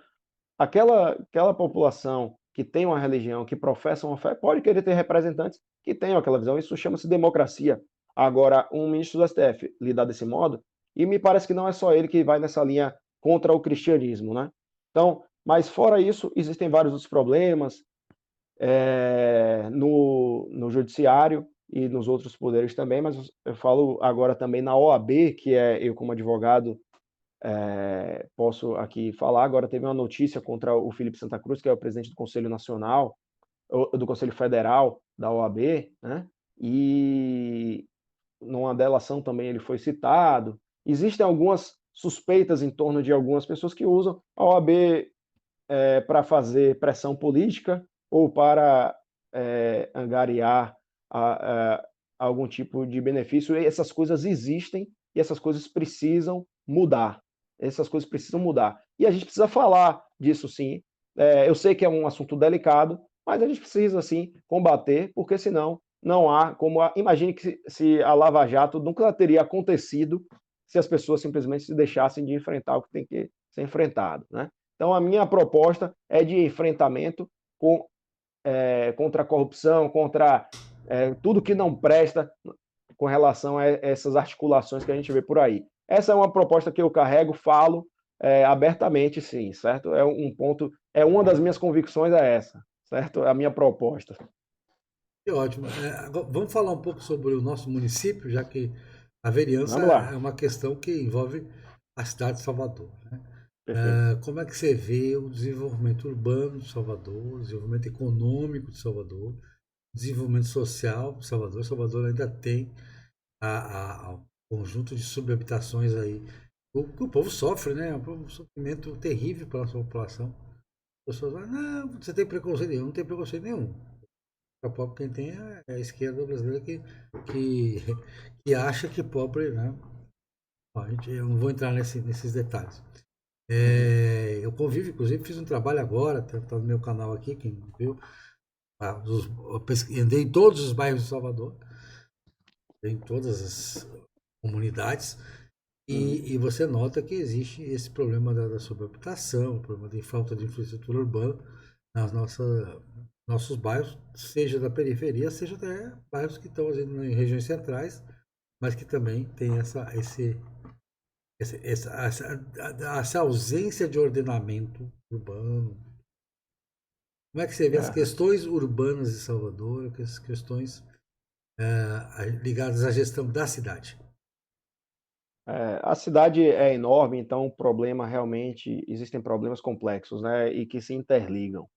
aquela população que tem uma religião, que professa uma fé, pode querer ter representantes que tenham aquela visão. Isso chama-se democracia. Agora, um ministro do STF lidar desse modo, e me parece que não é só ele que vai nessa linha contra o cristianismo, né? Então, mas fora isso, existem vários outros problemas no judiciário e nos outros poderes também, mas eu falo agora também na OAB, que eu como advogado posso aqui falar. Agora teve uma notícia contra o Felipe Santa Cruz, que é o presidente do Conselho Nacional, do Conselho Federal da OAB, né? E numa delação também ele foi citado. Existem algumas suspeitas em torno de algumas pessoas que usam a OAB para fazer pressão política ou para angariar algum tipo de benefício. E essas coisas existem e essas coisas precisam mudar. Essas coisas precisam mudar. E a gente precisa falar disso sim. Eu sei que é um assunto delicado, mas a gente precisa sim combater, porque senão não há como. Imagine que se a Lava Jato nunca teria acontecido se as pessoas simplesmente se deixassem de enfrentar o que tem que ser enfrentado, né? Então, a minha proposta é de enfrentamento contra a corrupção, contra tudo que não presta com relação a essas articulações que a gente vê por aí. Essa é uma proposta que eu carrego, falo abertamente, sim, certo? É um ponto, uma das minhas convicções é essa, certo? A minha proposta. Que ótimo. Agora, vamos falar um pouco sobre o nosso município, já que a vereança Vamos é lá. uma questão que envolve a cidade de Salvador, né? Perfeito. Como é que você vê o desenvolvimento urbano de Salvador, o desenvolvimento econômico de Salvador, o desenvolvimento social de Salvador? Salvador ainda tem o conjunto de subhabitações aí. O povo sofre, né? É um sofrimento terrível para a nossa população. As pessoas falam, não, você tem preconceito nenhum, não tem preconceito nenhum. A pobre quem tem é a esquerda brasileira que, que acha que pobre, né? Bom, eu não vou entrar nesses detalhes. Uhum. Eu convivo, inclusive, fiz um trabalho agora, tá no meu canal aqui, quem viu. Andei em todos os bairros de Salvador, em todas as comunidades, Uhum. e você nota que existe esse problema da sobrehabitação, o problema de falta de infraestrutura urbana nas nossos bairros, seja da periferia, seja até bairros que estão em regiões centrais, mas que também tem essa ausência de ordenamento urbano. Como é que você vê as É, questões urbanas de Salvador, as questões ligadas à gestão da cidade? a cidade é enorme, então o problema realmente existem problemas complexos, né, e que se interligam.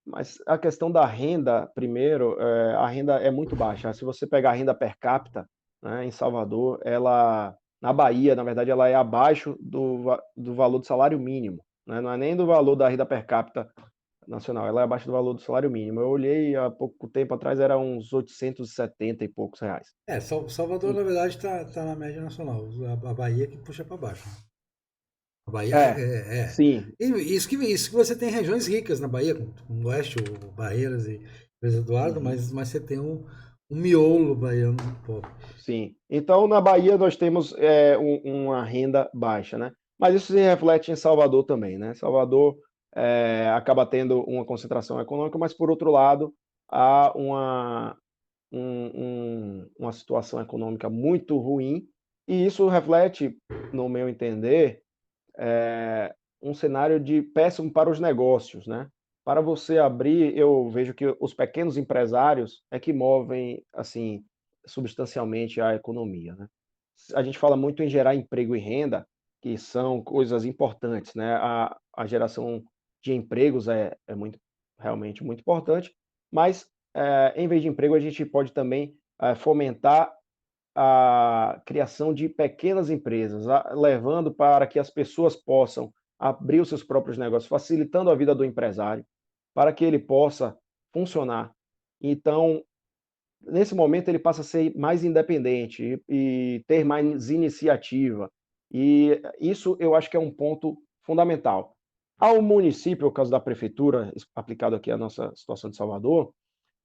Mas a questão da renda, primeiro, a renda é muito baixa. Se você pegar a renda per capita, né, em Salvador, ela na Bahia, na verdade, ela é abaixo do valor do salário mínimo, né, não é nem do valor da renda per capita nacional, ela é abaixo do valor do salário mínimo. Eu olhei há pouco tempo atrás, era uns 870 e poucos reais. Salvador, na E verdade, está na média nacional. A Bahia que puxa para baixo. A Bahia é. sim, E isso que você tem regiões ricas na Bahia, como Oeste, o Barreiras e Luiz Eduardo, uhum, mas você tem um miolo baiano pobre. sim. Então, na Bahia nós temos, uma renda baixa, né. Mas isso se reflete em Salvador também, né. Salvador, acaba tendo uma concentração econômica, mas por outro lado, há uma situação econômica muito ruim, e isso reflete, no meu entender, um cenário de péssimo para os negócios, né. Para você abrir, eu vejo que os pequenos empresários é que movem, assim, substancialmente a economia, né. A gente fala muito em gerar emprego e renda, que são coisas importantes, né, a geração de empregos é muito realmente muito importante, mas, em vez de emprego, a gente pode também, fomentar a criação de pequenas empresas, levando para que as pessoas possam abrir os seus próprios negócios, facilitando a vida do empresário, para que ele possa funcionar. Então, nesse momento, ele passa a ser mais independente e ter mais iniciativa. E isso eu acho que é um ponto fundamental. Ao município, o caso da prefeitura, aplicado aqui à nossa situação de Salvador,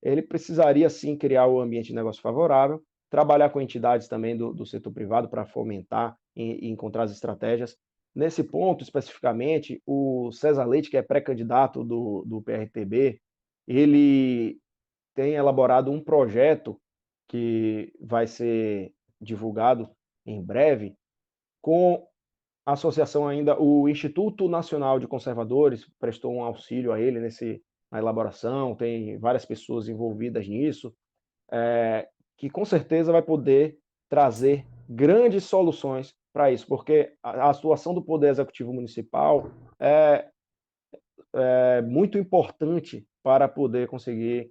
ele precisaria sim criar o ambiente de negócio favorável, trabalhar com entidades também do setor privado para fomentar e encontrar as estratégias. Nesse ponto, especificamente, o César Leite, que é pré-candidato do PRTB, ele tem elaborado um projeto que vai ser divulgado em breve, com a associação ainda, o Instituto Nacional de Conservadores prestou um auxílio a ele na elaboração, tem várias pessoas envolvidas nisso, que com certeza vai poder trazer grandes soluções para isso, porque a atuação do Poder Executivo Municipal é muito importante para poder conseguir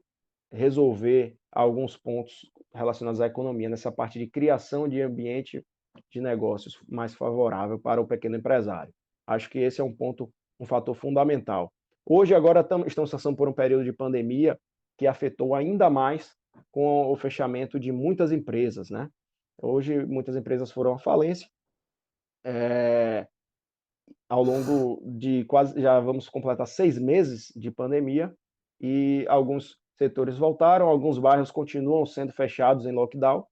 resolver alguns pontos relacionados à economia, nessa parte de criação de ambiente de negócios mais favorável para o pequeno empresário. Acho que esse é um ponto, um fator fundamental. Hoje, agora, estamos passando por um período de pandemia que afetou ainda mais com o fechamento de muitas empresas, né? Hoje, muitas empresas foram à falência, eh, ao longo de quase, já vamos completar 6 meses de pandemia, e alguns setores voltaram, alguns bairros continuam sendo fechados em lockdown,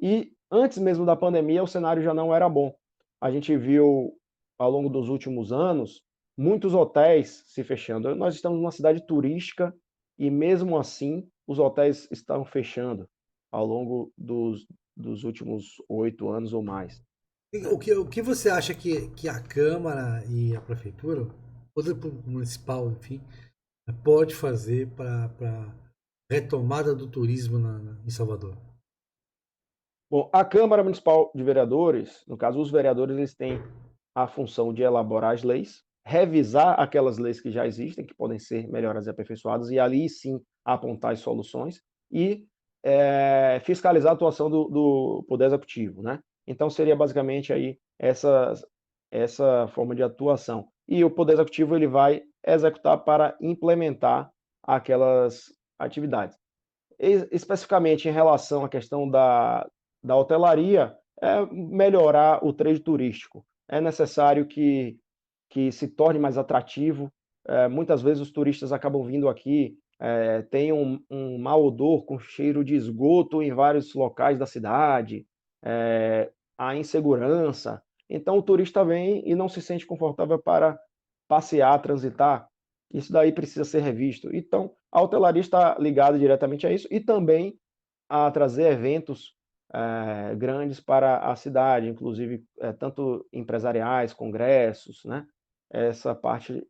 e antes mesmo da pandemia o cenário já não era bom. A gente viu, ao longo dos últimos anos, muitos hotéis se fechando. Nós estamos numa cidade turística e mesmo assim os hotéis estão fechando ao longo dos últimos 8 anos ou mais, né. O que você acha que a Câmara e a Prefeitura, o Poder Municipal, enfim, pode fazer para retomada do turismo em Salvador? Bom, a Câmara Municipal de Vereadores, no caso, os vereadores, eles têm a função de elaborar as leis, revisar aquelas leis que já existem, que podem ser melhoradas e aperfeiçoadas, e ali sim apontar as soluções, e fiscalizar a atuação do Poder Executivo, né? Então seria basicamente aí essa forma de atuação. E o Poder Executivo ele vai executar para implementar aquelas atividades. Especificamente em relação à questão da hotelaria, é melhorar o trade turístico. É necessário que se torne mais atrativo. Muitas vezes os turistas acabam vindo aqui, tem um mau odor com cheiro de esgoto em vários locais da cidade, a insegurança. Então o turista vem e não se sente confortável para passear, transitar. Isso daí precisa ser revisto. Então, a hotelaria está ligada diretamente a isso e também a trazer eventos grandes para a cidade, inclusive tanto empresariais, congressos, né? Essa parte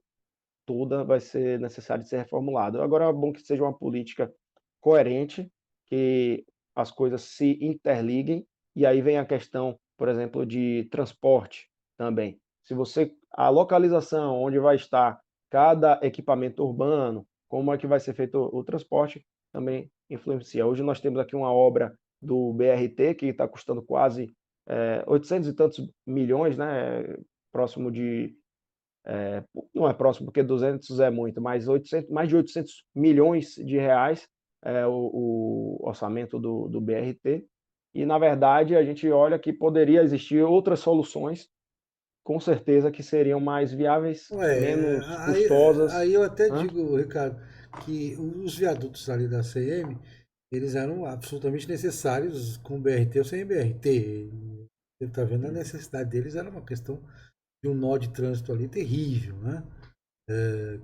toda vai ser necessário de ser reformulada. Agora é bom que seja uma política coerente, que as coisas se interliguem, e aí vem a questão, por exemplo, de transporte também. Se você a localização onde vai estar cada equipamento urbano, como é que vai ser feito o transporte, também influencia. Hoje nós temos aqui uma obra do BRT que está custando quase 800 e tantos milhões, né? Próximo de não é próximo, porque 200 é muito, mas 800, mais de 800 milhões de reais é o orçamento do BRT. E, na verdade, a gente olha que poderia existir outras soluções, com certeza que seriam mais viáveis, Ué, menos aí, custosas. aí eu até Né? digo, Ricardo, que os viadutos ali da CM, eles eram absolutamente necessários com BRT ou sem BRT. Você está vendo a Uhum, necessidade deles, era uma questão de um nó de trânsito ali terrível, né?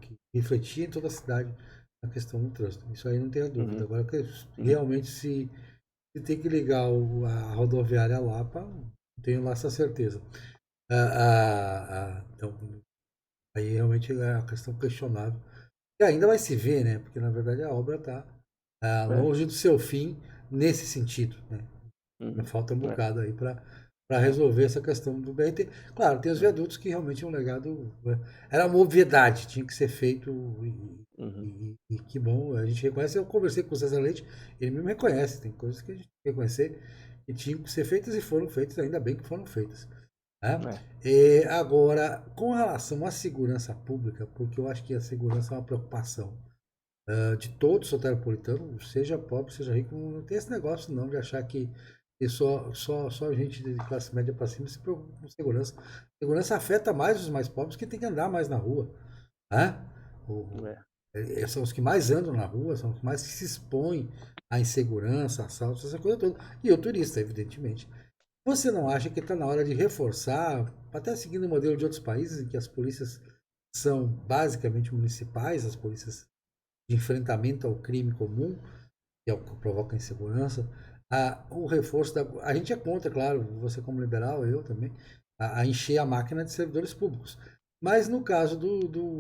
Que refletia em toda a cidade a questão do trânsito. Isso aí não tem a dúvida. uhum, Agora, uhum, realmente, se tem que ligar a rodoviária lá, não tenho lá essa certeza. Então, aí realmente é uma questão questionável. E ainda vai se ver, né? Porque na verdade a obra está é, longe do seu fim nesse sentido, né? uhum, Falta um é, bocado aí para resolver essa questão do BRT. Claro, tem os uhum, viadutos que realmente é um legado. Né? Era uma obviedade, tinha que ser feito uhum, e que bom, a gente reconhece. Eu conversei com o César Leite, ele mesmo reconhece, tem coisas que a gente tem que reconhecer que tinham que ser feitas e foram feitas, ainda bem que foram feitas. Né? é, Agora, com relação à segurança pública, porque eu acho que a segurança é uma preocupação de todo soteropolitano, seja pobre, seja rico, não tem esse negócio não de achar que só gente de classe média para cima se preocupa com segurança. Segurança afeta mais os mais pobres que tem que andar mais na rua. Né? O- é. São os que mais andam na rua, são os que mais se expõem à insegurança, assaltos, essa coisa toda. E o turista, evidentemente. Você não acha que está na hora de reforçar, até seguindo o modelo de outros países em que as polícias são basicamente municipais, as polícias de enfrentamento ao crime comum, que é o que provoca insegurança, o reforço da. A gente é contra, claro, você como liberal, eu também, a encher a máquina de servidores públicos. Mas no caso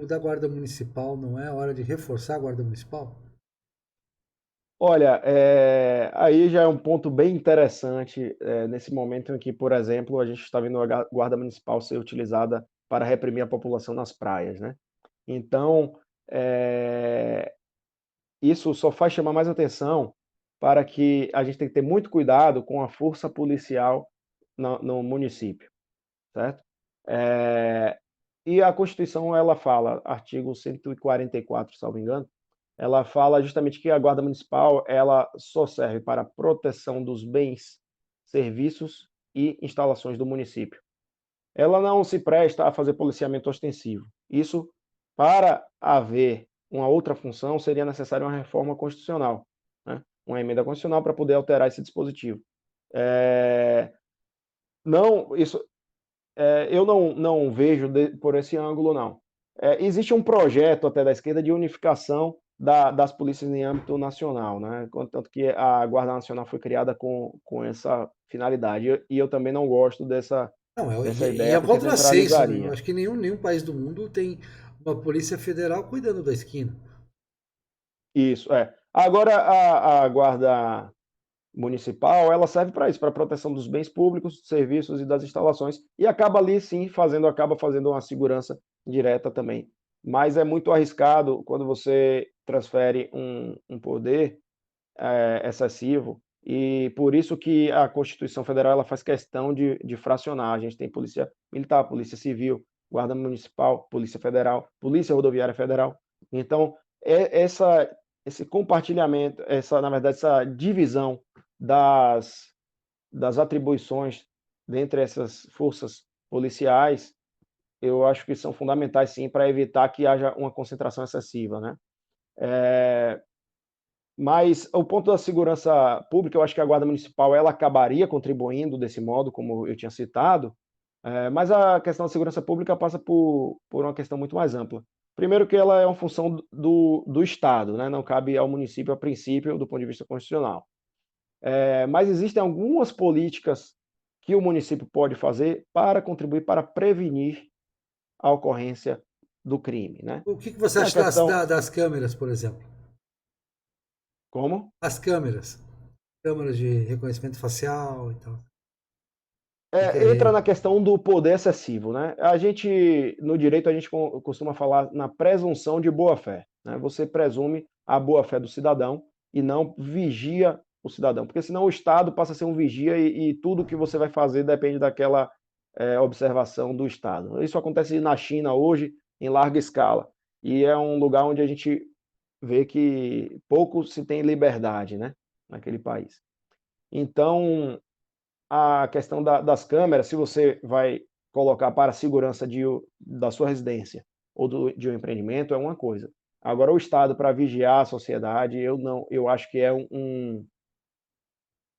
da Guarda Municipal, não é hora de reforçar a Guarda Municipal? Olha, aí já é um ponto bem interessante, nesse momento em que, por exemplo, a gente está vendo a guarda municipal ser utilizada para reprimir a população nas praias, né. Então, eh, isso só faz chamar mais atenção para que a gente tem que ter muito cuidado com a força policial no município, certo? Eh, e a Constituição ela fala, artigo 144, salvo engano, ela fala justamente que a Guarda Municipal, ela só serve para a proteção dos bens, serviços e instalações do município. Ela não se presta a fazer policiamento ostensivo. Isso, para haver uma outra função, seria necessária uma reforma constitucional, né? Uma emenda constitucional para poder alterar esse dispositivo. Eh, não, isso, eu não vejo por esse ângulo, não. Existe um projeto até da esquerda de unificação das polícias em âmbito nacional, né? Tanto que a Guarda Nacional foi criada com essa finalidade. E eu também não gosto Não, dessa e ideia, é um porque contrassenso, né? Eu centralizaria. acho que nenhum país do mundo tem uma polícia federal cuidando da esquina. Isso, é. Agora a guarda municipal, ela serve para isso, para proteção dos bens públicos, serviços e das instalações, e acaba ali sim acaba fazendo uma segurança direta também. Mas é muito arriscado quando você transfere um poder excessivo, e por isso que a Constituição Federal ela faz questão de fracionar. A gente tem Polícia Militar, Polícia Civil, Guarda Municipal, Polícia Federal, Polícia Rodoviária Federal. Então, esse compartilhamento, na verdade, essa divisão das, das atribuições dentre essas forças policiais, eu acho que são fundamentais sim para evitar que haja uma concentração excessiva, né? Mas o ponto da segurança pública, eu acho que a Guarda Municipal ela acabaria contribuindo desse modo, como eu tinha citado, mas a questão da segurança pública passa por uma questão muito mais ampla. Primeiro que ela é uma função do Estado, né? Não cabe ao município a princípio, do ponto de vista constitucional. Mas existem algumas políticas que o município pode fazer para contribuir para prevenir a ocorrência do crime, né? O que você Tem a acha questão... das câmeras, por exemplo? Como? As câmeras de reconhecimento facial e tal. Que Entra que na questão do poder excessivo, né? No direito, a gente costuma falar na presunção de boa-fé, né? Você presume a boa-fé do cidadão e não vigia o cidadão, porque senão o Estado passa a ser um vigia e tudo que você vai fazer depende daquela observação do Estado. Isso acontece na China hoje, em larga escala, e é um lugar onde a gente vê que pouco se tem liberdade, né? Naquele país. Então, a questão das câmeras, se você vai colocar para a segurança da sua residência ou de um empreendimento, é uma coisa. Agora, o Estado para vigiar a sociedade, eu acho que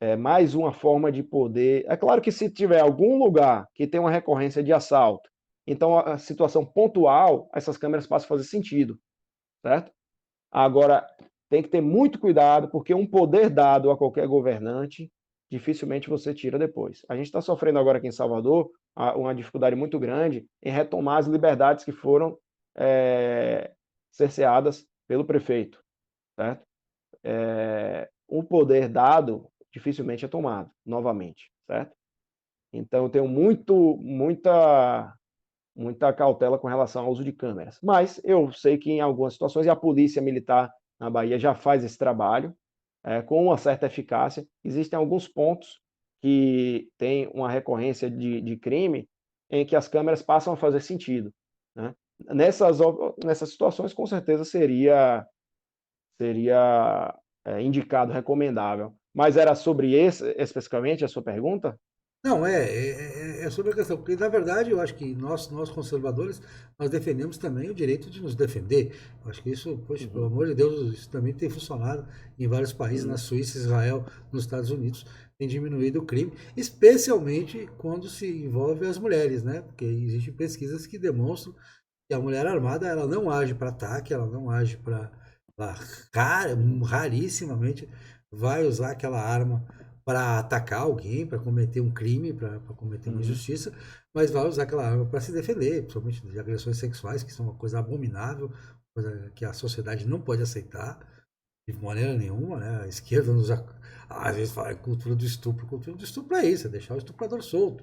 é mais uma forma de poder. É claro que se tiver algum lugar que tem uma recorrência de assalto, então a situação pontual, essas câmeras passam a fazer sentido, certo? Agora, tem que ter muito cuidado, porque um poder dado a qualquer governante, dificilmente você tira depois. A gente está sofrendo agora aqui em Salvador uma dificuldade muito grande em retomar as liberdades que foram cerceadas pelo prefeito, certo? O poder dado dificilmente é tomado novamente, certo? Então, eu tenho muita cautela com relação ao uso de câmeras. Mas eu sei que em algumas situações, e a Polícia Militar na Bahia já faz esse trabalho com uma certa eficácia. Existem alguns pontos que têm uma recorrência de crime em que as câmeras passam a fazer sentido, né? Nessas situações, com certeza seria indicado, recomendável. Mas era sobre esse especificamente a sua pergunta? Não, é sobre a questão, porque na verdade eu acho que nós conservadores, nós defendemos também o direito de nos defender. Eu acho que isso, poxa, pelo Uhum, amor de Deus, isso também tem funcionado em vários países, na uhum, Suíça, Israel, nos Estados Unidos, tem diminuído o crime, especialmente quando se envolve as mulheres, né? Porque existem pesquisas que demonstram que a mulher armada, ela não age para ataque, ela não age para... Ela rarissimamente vai usar aquela arma para atacar alguém, para cometer um crime, para cometer uma uhum, injustiça, mas vai usar aquela arma para se defender, principalmente de agressões sexuais, que são uma coisa abominável, coisa que a sociedade não pode aceitar de maneira nenhuma, né? A esquerda às vezes fala cultura do estupro. Cultura do estupro é isso, é deixar o estuprador solto,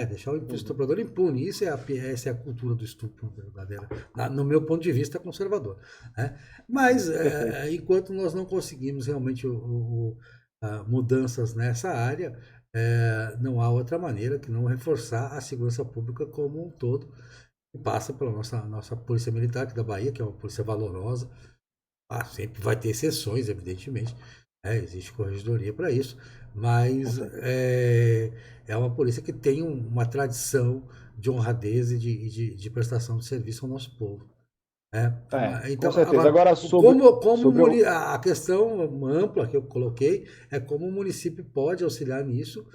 deixar o uhum. estuprador impune. Essa é a cultura do estupro verdadeira, no meu ponto de vista conservador, né? Mas Perfeito. enquanto nós não conseguimos realmente mudanças nessa área, não há outra maneira que não reforçar a segurança pública como um todo, que passa pela nossa Polícia Militar aqui da Bahia, que é uma polícia valorosa. Sempre vai ter exceções, evidentemente, existe corregedoria para isso, Com mas certeza. é uma polícia que tem uma tradição de honradez e de prestação de serviço ao nosso povo. Com Então, certeza. agora, Agora, sobre o... a questão ampla que eu coloquei é como o município pode auxiliar nisso,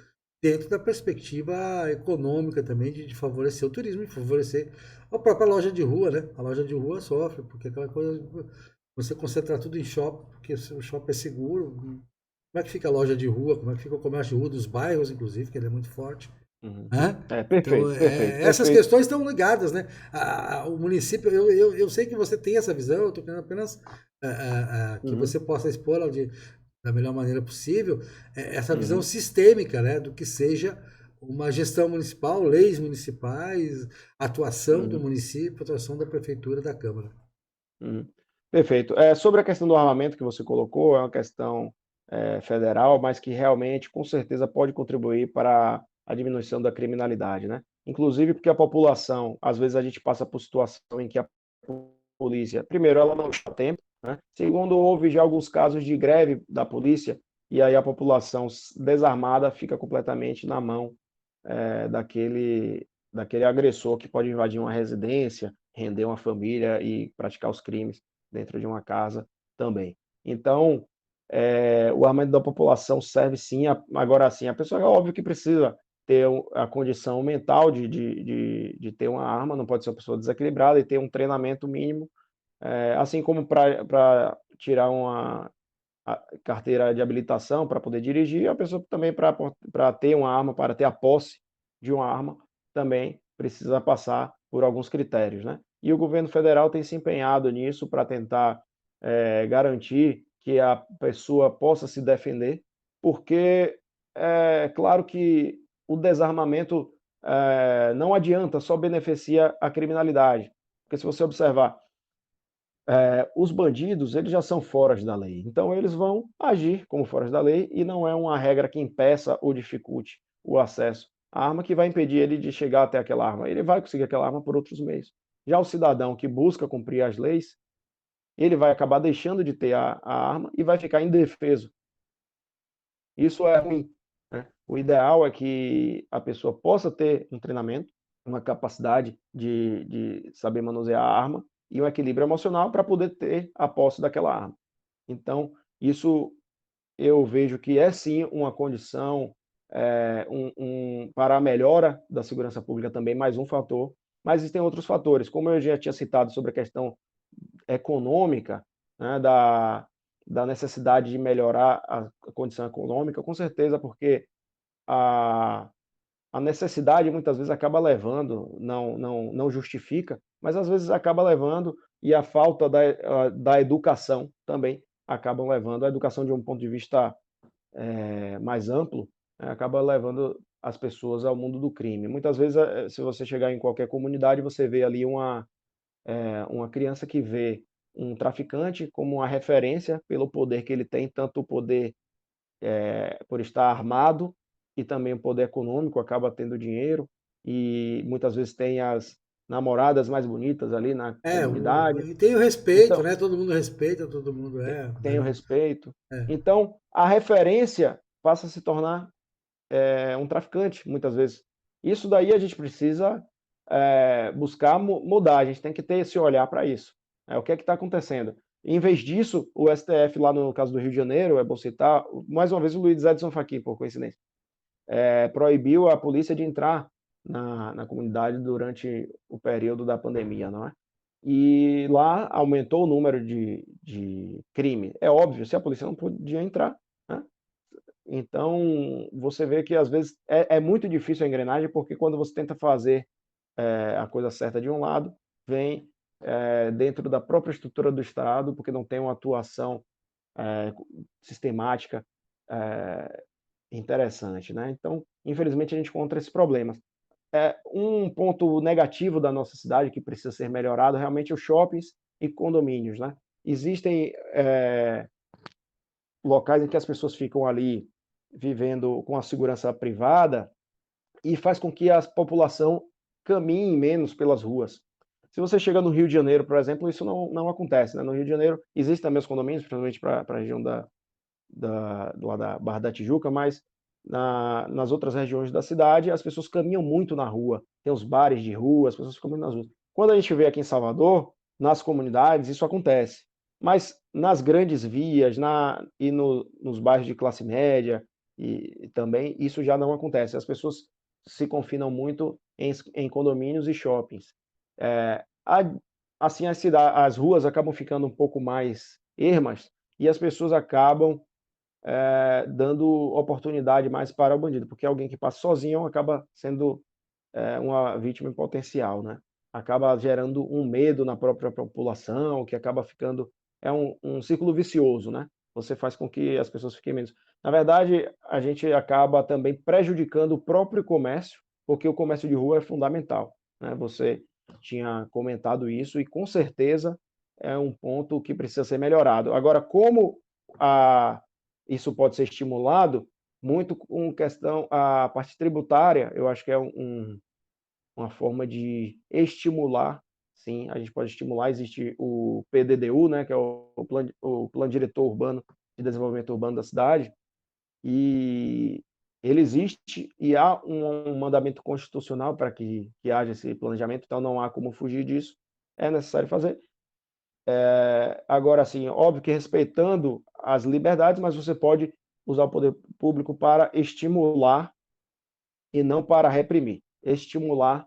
dentro da perspectiva econômica também, de favorecer o turismo e favorecer a própria loja de rua, né? A loja de rua sofre, porque aquela coisa, você concentra tudo em shopping, porque o shopping é seguro. Como é que fica a loja de rua? Como é que fica o comércio de rua dos bairros, inclusive, que ele é muito forte? Uhum. Né? Então, Perfeito, perfeito, essas perfeito. questões estão ligadas, né? O município, eu sei que você tem essa visão, eu estou querendo apenas que Uhum, você possa expor da melhor maneira possível, essa visão uhum, sistêmica, né? Do que seja uma gestão municipal, leis municipais, atuação do uhum, município, atuação da prefeitura, da Câmara. uhum. Perfeito. Sobre a questão do armamento que você colocou, é uma questão federal, mas que realmente, com certeza, pode contribuir para a diminuição da criminalidade, né? Inclusive porque a população, às vezes a gente passa por situação em que a polícia, primeiro, ela não está a tempo, né? Segundo, houve já alguns casos de greve da polícia e aí a população desarmada fica completamente na mão daquele agressor que pode invadir uma residência, render uma família e praticar os crimes dentro de uma casa também. Então, o armamento da população serve sim, agora sim, a pessoa é óbvio que precisa ter a condição mental de ter uma arma, não pode ser uma pessoa desequilibrada e ter um treinamento mínimo, assim como para tirar uma carteira de habilitação para poder dirigir, a pessoa também para ter uma arma, para ter a posse de uma arma, também precisa passar por alguns critérios, né. E o governo federal tem se empenhado nisso para tentar, garantir que a pessoa possa se defender, porque é claro que o desarmamento, não adianta, só beneficia a criminalidade, porque se você observar os bandidos, eles já são foras da lei, então eles vão agir como foras da lei e não é uma regra que impeça ou dificulte o acesso à arma que vai impedir ele de chegar até aquela arma, ele vai conseguir aquela arma por outros meios. Já o cidadão que busca cumprir as leis, ele vai acabar deixando de ter a arma e vai ficar indefeso. Isso é ruim, né. O ideal é que a pessoa possa ter um treinamento, uma capacidade de saber manusear a arma e um equilíbrio emocional para poder ter a posse daquela arma. Então, isso eu vejo que é sim uma condição, para a melhora da segurança pública também, mais um fator, mas existem outros fatores, como eu já tinha citado sobre a questão econômica, né, da necessidade de melhorar a condição econômica, com certeza, porque a a necessidade muitas vezes acaba levando, não justifica, mas às vezes acaba levando, e a falta da educação também acabam levando, a educação de um ponto de vista, mais amplo, acaba levando as pessoas ao mundo do crime. Muitas vezes, se você chegar em qualquer comunidade, você vê ali uma criança que vê um traficante como uma referência pelo poder que ele tem, tanto o poder por estar armado e também o poder econômico, acaba tendo dinheiro e muitas vezes tem as namoradas mais bonitas ali na comunidade. E tem o respeito, Então, né? Todo mundo respeita, todo mundo tem o respeito. é. Então, a referência passa a se tornar um traficante, muitas vezes. Isso daí a gente precisa buscar mudar, a gente tem que ter esse olhar para isso. O que é que está acontecendo? Em vez disso, o STF, lá no caso do Rio de Janeiro, é bom citar, mais uma vez o Luiz Edson Fachin, por coincidência, proibiu a polícia de entrar na comunidade durante o período da pandemia, não é? E lá aumentou o número de crime. É óbvio, se a polícia não podia entrar, né? Então, você vê que às vezes é muito difícil a engrenagem, porque quando você tenta fazer a coisa certa de um lado, vem dentro da própria estrutura do Estado, porque não tem uma atuação sistemática interessante, né? Então, infelizmente, a gente encontra esses problemas. Um ponto negativo da nossa cidade que precisa ser melhorado realmente é os shoppings e condomínios, né? Existem locais em que as pessoas ficam ali vivendo com a segurança privada e faz com que a população caminhe menos pelas ruas. Se você chega no Rio de Janeiro, por exemplo, isso não acontece, né? No Rio de Janeiro existem também os condomínios, principalmente para a região lá da Barra da Tijuca, mas nas outras regiões da cidade as pessoas caminham muito na rua, tem os bares de rua, as pessoas ficam muito nas ruas. Quando a gente vê aqui em Salvador, nas comunidades, isso acontece, mas nas grandes vias nos bairros de classe média e também isso já não acontece, as pessoas se confinam muito em condomínios e shoppings. Eh, a assim, as ruas acabam ficando um pouco mais ermas e as pessoas acabam dando oportunidade mais para o bandido, porque alguém que passa sozinho acaba sendo uma vítima em potencial, né? Acaba gerando um medo na própria população, que acaba ficando um círculo vicioso, né? Você faz com que as pessoas fiquem menos. Na verdade, a gente acaba também prejudicando o próprio comércio, porque o comércio de rua é fundamental, né? Você tinha comentado isso e com certeza é um ponto que precisa ser melhorado. Agora, como a isso pode ser estimulado, muito com questão a parte tributária, eu acho que é uma forma de estimular, sim, a gente pode estimular, existe o PDDU, né, que é o Plano Diretor Urbano de Desenvolvimento Urbano da cidade, e ele existe e há um mandamento constitucional para que haja esse planejamento, então não há como fugir disso, é necessário fazer. Agora, assim, óbvio que respeitando as liberdades, mas você pode usar o poder público para estimular e não para reprimir. Estimular,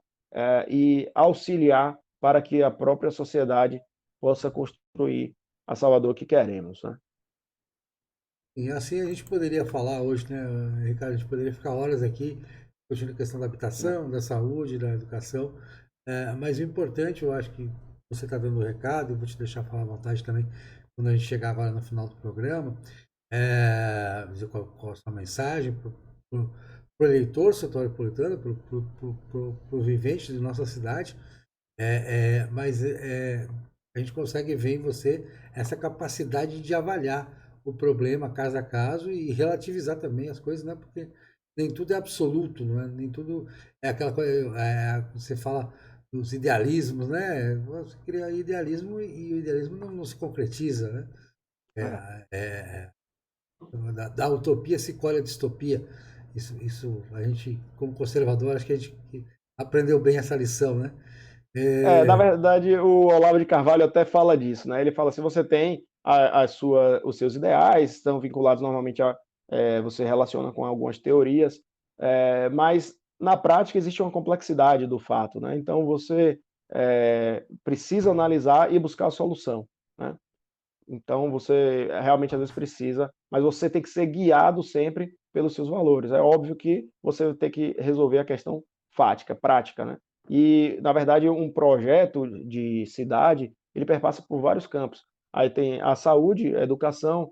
e auxiliar para que a própria sociedade possa construir a Salvador que queremos, né. E assim a gente poderia falar hoje, né, Ricardo? A gente poderia ficar horas aqui discutindo a questão da É, habitação, da saúde, da educação. Mas o importante, eu acho que você está dando o recado, eu vou te deixar falar à vontade também quando a gente chegar agora no final do programa, dizer qual a sua mensagem para o eleitor soteropolitano, para o vivente de nossa cidade. Mas a gente consegue ver em você essa capacidade de avaliar o problema caso a caso e relativizar também as coisas, né? Porque nem tudo é absoluto, não é? Nem tudo é aquela coisa. Você fala dos idealismos, né? Você cria idealismo e o idealismo não se concretiza, né? é. Da utopia se colhe a distopia. Isso a gente, como conservador, acho que a gente aprendeu bem essa lição, né? Na É, verdade, o Olavo de Carvalho até fala disso, né? Ele fala assim: você tem os seus ideais, estão vinculados normalmente você relaciona com algumas teorias, mas na prática existe uma complexidade do fato, né? Então você precisa analisar e buscar a solução, né? Então você realmente às vezes precisa, mas você tem que ser guiado sempre pelos seus valores. É óbvio que você tem que resolver a questão fática, prática, né? E, na verdade, um projeto de cidade, ele perpassa por vários campos. Aí tem a saúde, a educação,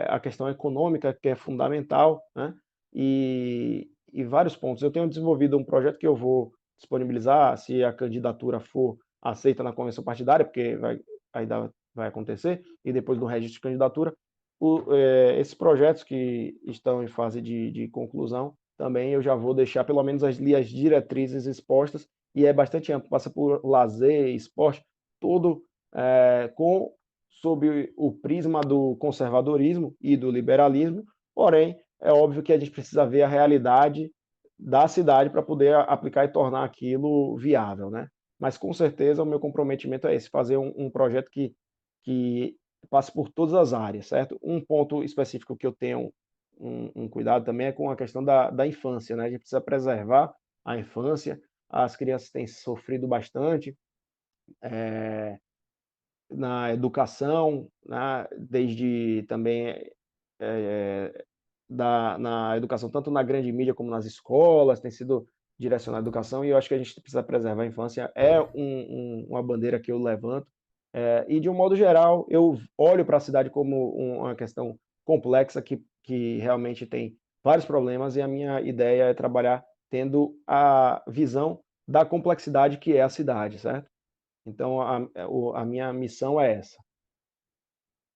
a questão econômica, que é fundamental, né? E vários pontos. Eu tenho desenvolvido um projeto que eu vou disponibilizar, se a candidatura for aceita na convenção partidária, porque vai acontecer, e depois do registro de candidatura, esses projetos que estão em fase de conclusão, também eu já vou deixar pelo menos as diretrizes expostas, e é bastante amplo, passa por lazer, esporte, tudo sob o prisma do conservadorismo e do liberalismo, porém, é óbvio que a gente precisa ver a realidade da cidade para poder aplicar e tornar aquilo viável, né? Mas com certeza o meu comprometimento é esse, fazer um projeto que passe por todas as áreas, certo? Um ponto específico que eu tenho um cuidado também é com a questão da infância, né? A gente precisa preservar a infância, as crianças têm sofrido bastante na educação, né? Desde também na educação, tanto na grande mídia como nas escolas, tem sido direcionada à educação, e eu acho que a gente precisa preservar a infância, é uma bandeira que eu levanto, e de um modo geral, eu olho para a cidade como uma questão complexa que realmente tem vários problemas, e a minha ideia é trabalhar tendo a visão da complexidade que é a cidade, certo? Então, a minha missão é essa.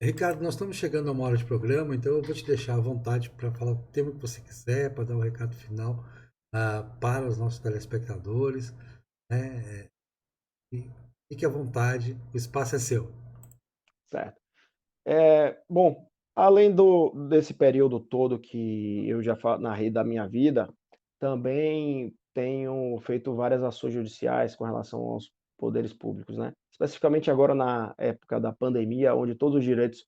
Ricardo, nós estamos chegando a uma hora de programa, então eu vou te deixar à vontade para falar o tema que você quiser, para dar o recado final para os nossos telespectadores, né? E fique à vontade, o espaço é seu. Certo. Bom, além desse período todo que eu já narrei da minha vida, também tenho feito várias ações judiciais com relação aos poderes públicos, né? Especificamente agora na época da pandemia, onde todos os direitos,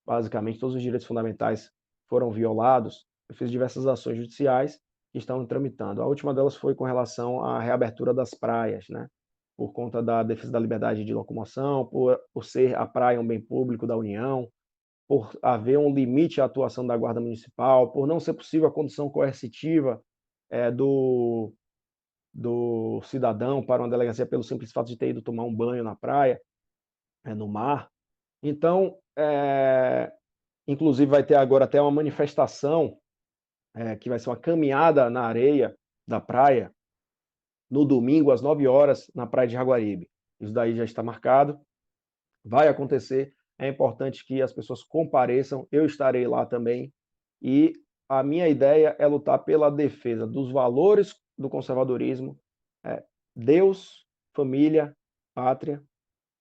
basicamente todos os direitos fundamentais foram violados, eu fiz diversas ações judiciais que estão tramitando. A última delas foi com relação à reabertura das praias, né? Por conta da defesa da liberdade de locomoção, por ser a praia um bem público da União, por haver um limite à atuação da Guarda Municipal, por não ser possível a condução coercitiva do cidadão para uma delegacia pelo simples fato de ter ido tomar um banho na praia, no mar. Então, inclusive vai ter agora até uma manifestação, que vai ser uma caminhada na areia da praia, no domingo, às 9 horas, na praia de Jaguaribe. Isso daí já está marcado, vai acontecer. É importante que as pessoas compareçam, eu estarei lá também. E a minha ideia é lutar pela defesa dos valores do conservadorismo, Deus, família, pátria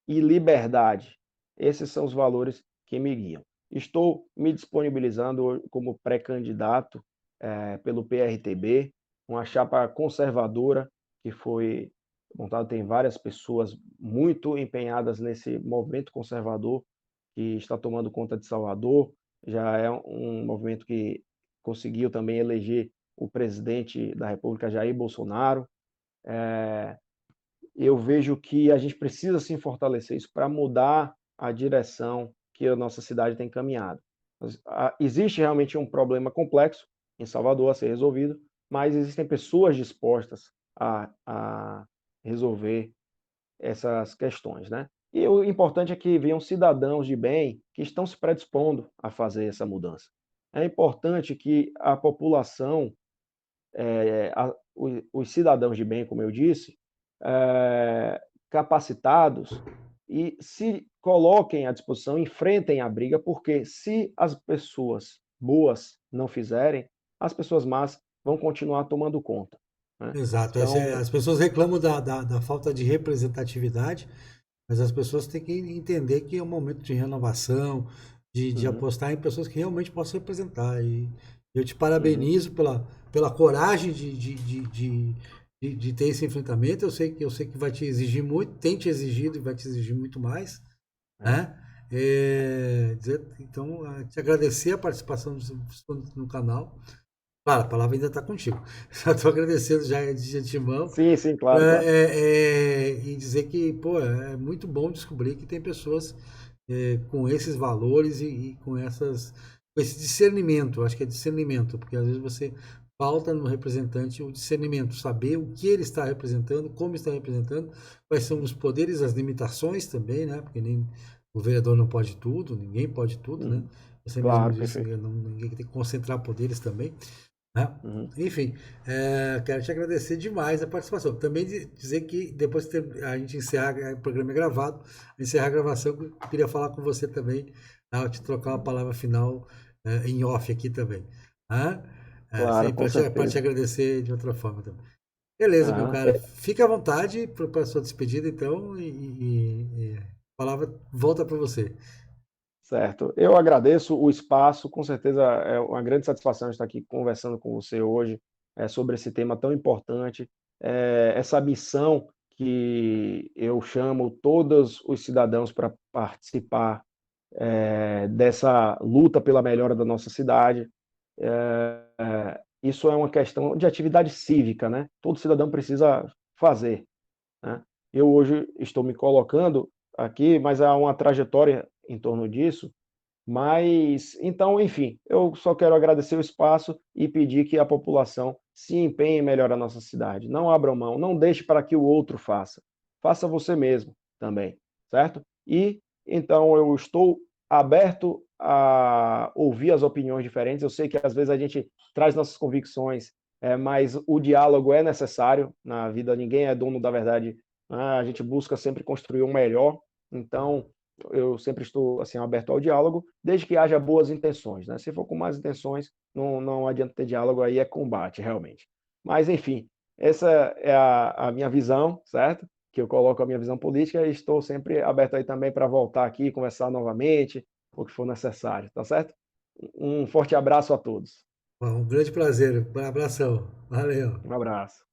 e liberdade. Esses são os valores que me guiam. Estou me disponibilizando como pré-candidato pelo PRTB, uma chapa conservadora que foi montada, tem várias pessoas muito empenhadas nesse movimento conservador que está tomando conta de Salvador. Já é um movimento que conseguiu também eleger o presidente da República, Jair Bolsonaro. Eu vejo que a gente precisa sim fortalecer isso para mudar a direção que a nossa cidade tem caminhado. Existe realmente um problema complexo em Salvador a ser resolvido, mas existem pessoas dispostas a resolver essas questões, né? E o importante é que venham cidadãos de bem que estão se predispondo a fazer essa mudança. É importante que a população, os cidadãos de bem, como eu disse, capacitados e se coloquem à disposição, enfrentem a briga, porque se as pessoas boas não fizerem, as pessoas más vão continuar tomando conta, né? Exato. Então, As pessoas reclamam da falta de representatividade, mas as pessoas têm que entender que é um momento de renovação, de uhum, apostar em pessoas que realmente possam representar. E eu te uhum, parabenizo pela coragem de ter esse enfrentamento. Eu sei que vai te exigir muito, tem te exigido e vai te exigir muito mais, é, né? Então, te agradecer a participação no canal. Claro, a palavra ainda está contigo. Só estou agradecendo já de antemão. sim, sim, claro, claro. E dizer que, pô, é muito bom descobrir que tem pessoas com esses valores e com esse discernimento. Acho que é discernimento, porque às vezes você falta no representante o discernimento, saber o que ele está representando, como está representando, quais são os poderes, as limitações também, né? Porque nem o vereador não pode tudo, ninguém pode tudo, né? Uhum, Você mesmo claro, disse que perfeito. ninguém tem que concentrar poderes também, né? Uhum, Enfim, quero te agradecer demais a participação. Também dizer que depois que a gente encerrar, o programa é gravado, encerrar a gravação, eu queria falar com você também, tá? Te trocar uma palavra final em off aqui também. Tá? claro, com Para te certeza. agradecer de outra forma também. Beleza, meu Aham. cara. Fica à vontade para a sua despedida, então, e a palavra volta para você. Certo. Eu agradeço o espaço, com certeza é uma grande satisfação estar aqui conversando com você hoje, sobre esse tema tão importante, essa missão que eu chamo todos os cidadãos para participar, dessa luta pela melhora da nossa cidade. Isso é uma questão de atividade cívica, né? Todo cidadão precisa fazer, né? Eu hoje estou me colocando aqui, mas há uma trajetória em torno disso, mas, então, enfim, eu só quero agradecer o espaço e pedir que a população se empenhe em melhorar a nossa cidade. Não abra mão, não deixe para que o outro faça. Faça você mesmo também, certo? E então eu estou aberto a ouvir as opiniões diferentes. Eu sei que às vezes a gente traz nossas convicções, mas o diálogo é necessário na vida, ninguém é dono da verdade, né? A gente busca sempre construir o melhor. Então, eu sempre estou assim aberto ao diálogo, desde que haja boas intenções, né? Se for com más intenções, não adianta ter diálogo, aí é combate, realmente. Mas, enfim, essa é a minha visão, certo? Que eu coloco a minha visão política e estou sempre aberto aí também para voltar aqui, conversar novamente, o que for necessário, tá certo? Um forte abraço a todos. Um grande prazer. Um abração. Valeu. Um abraço.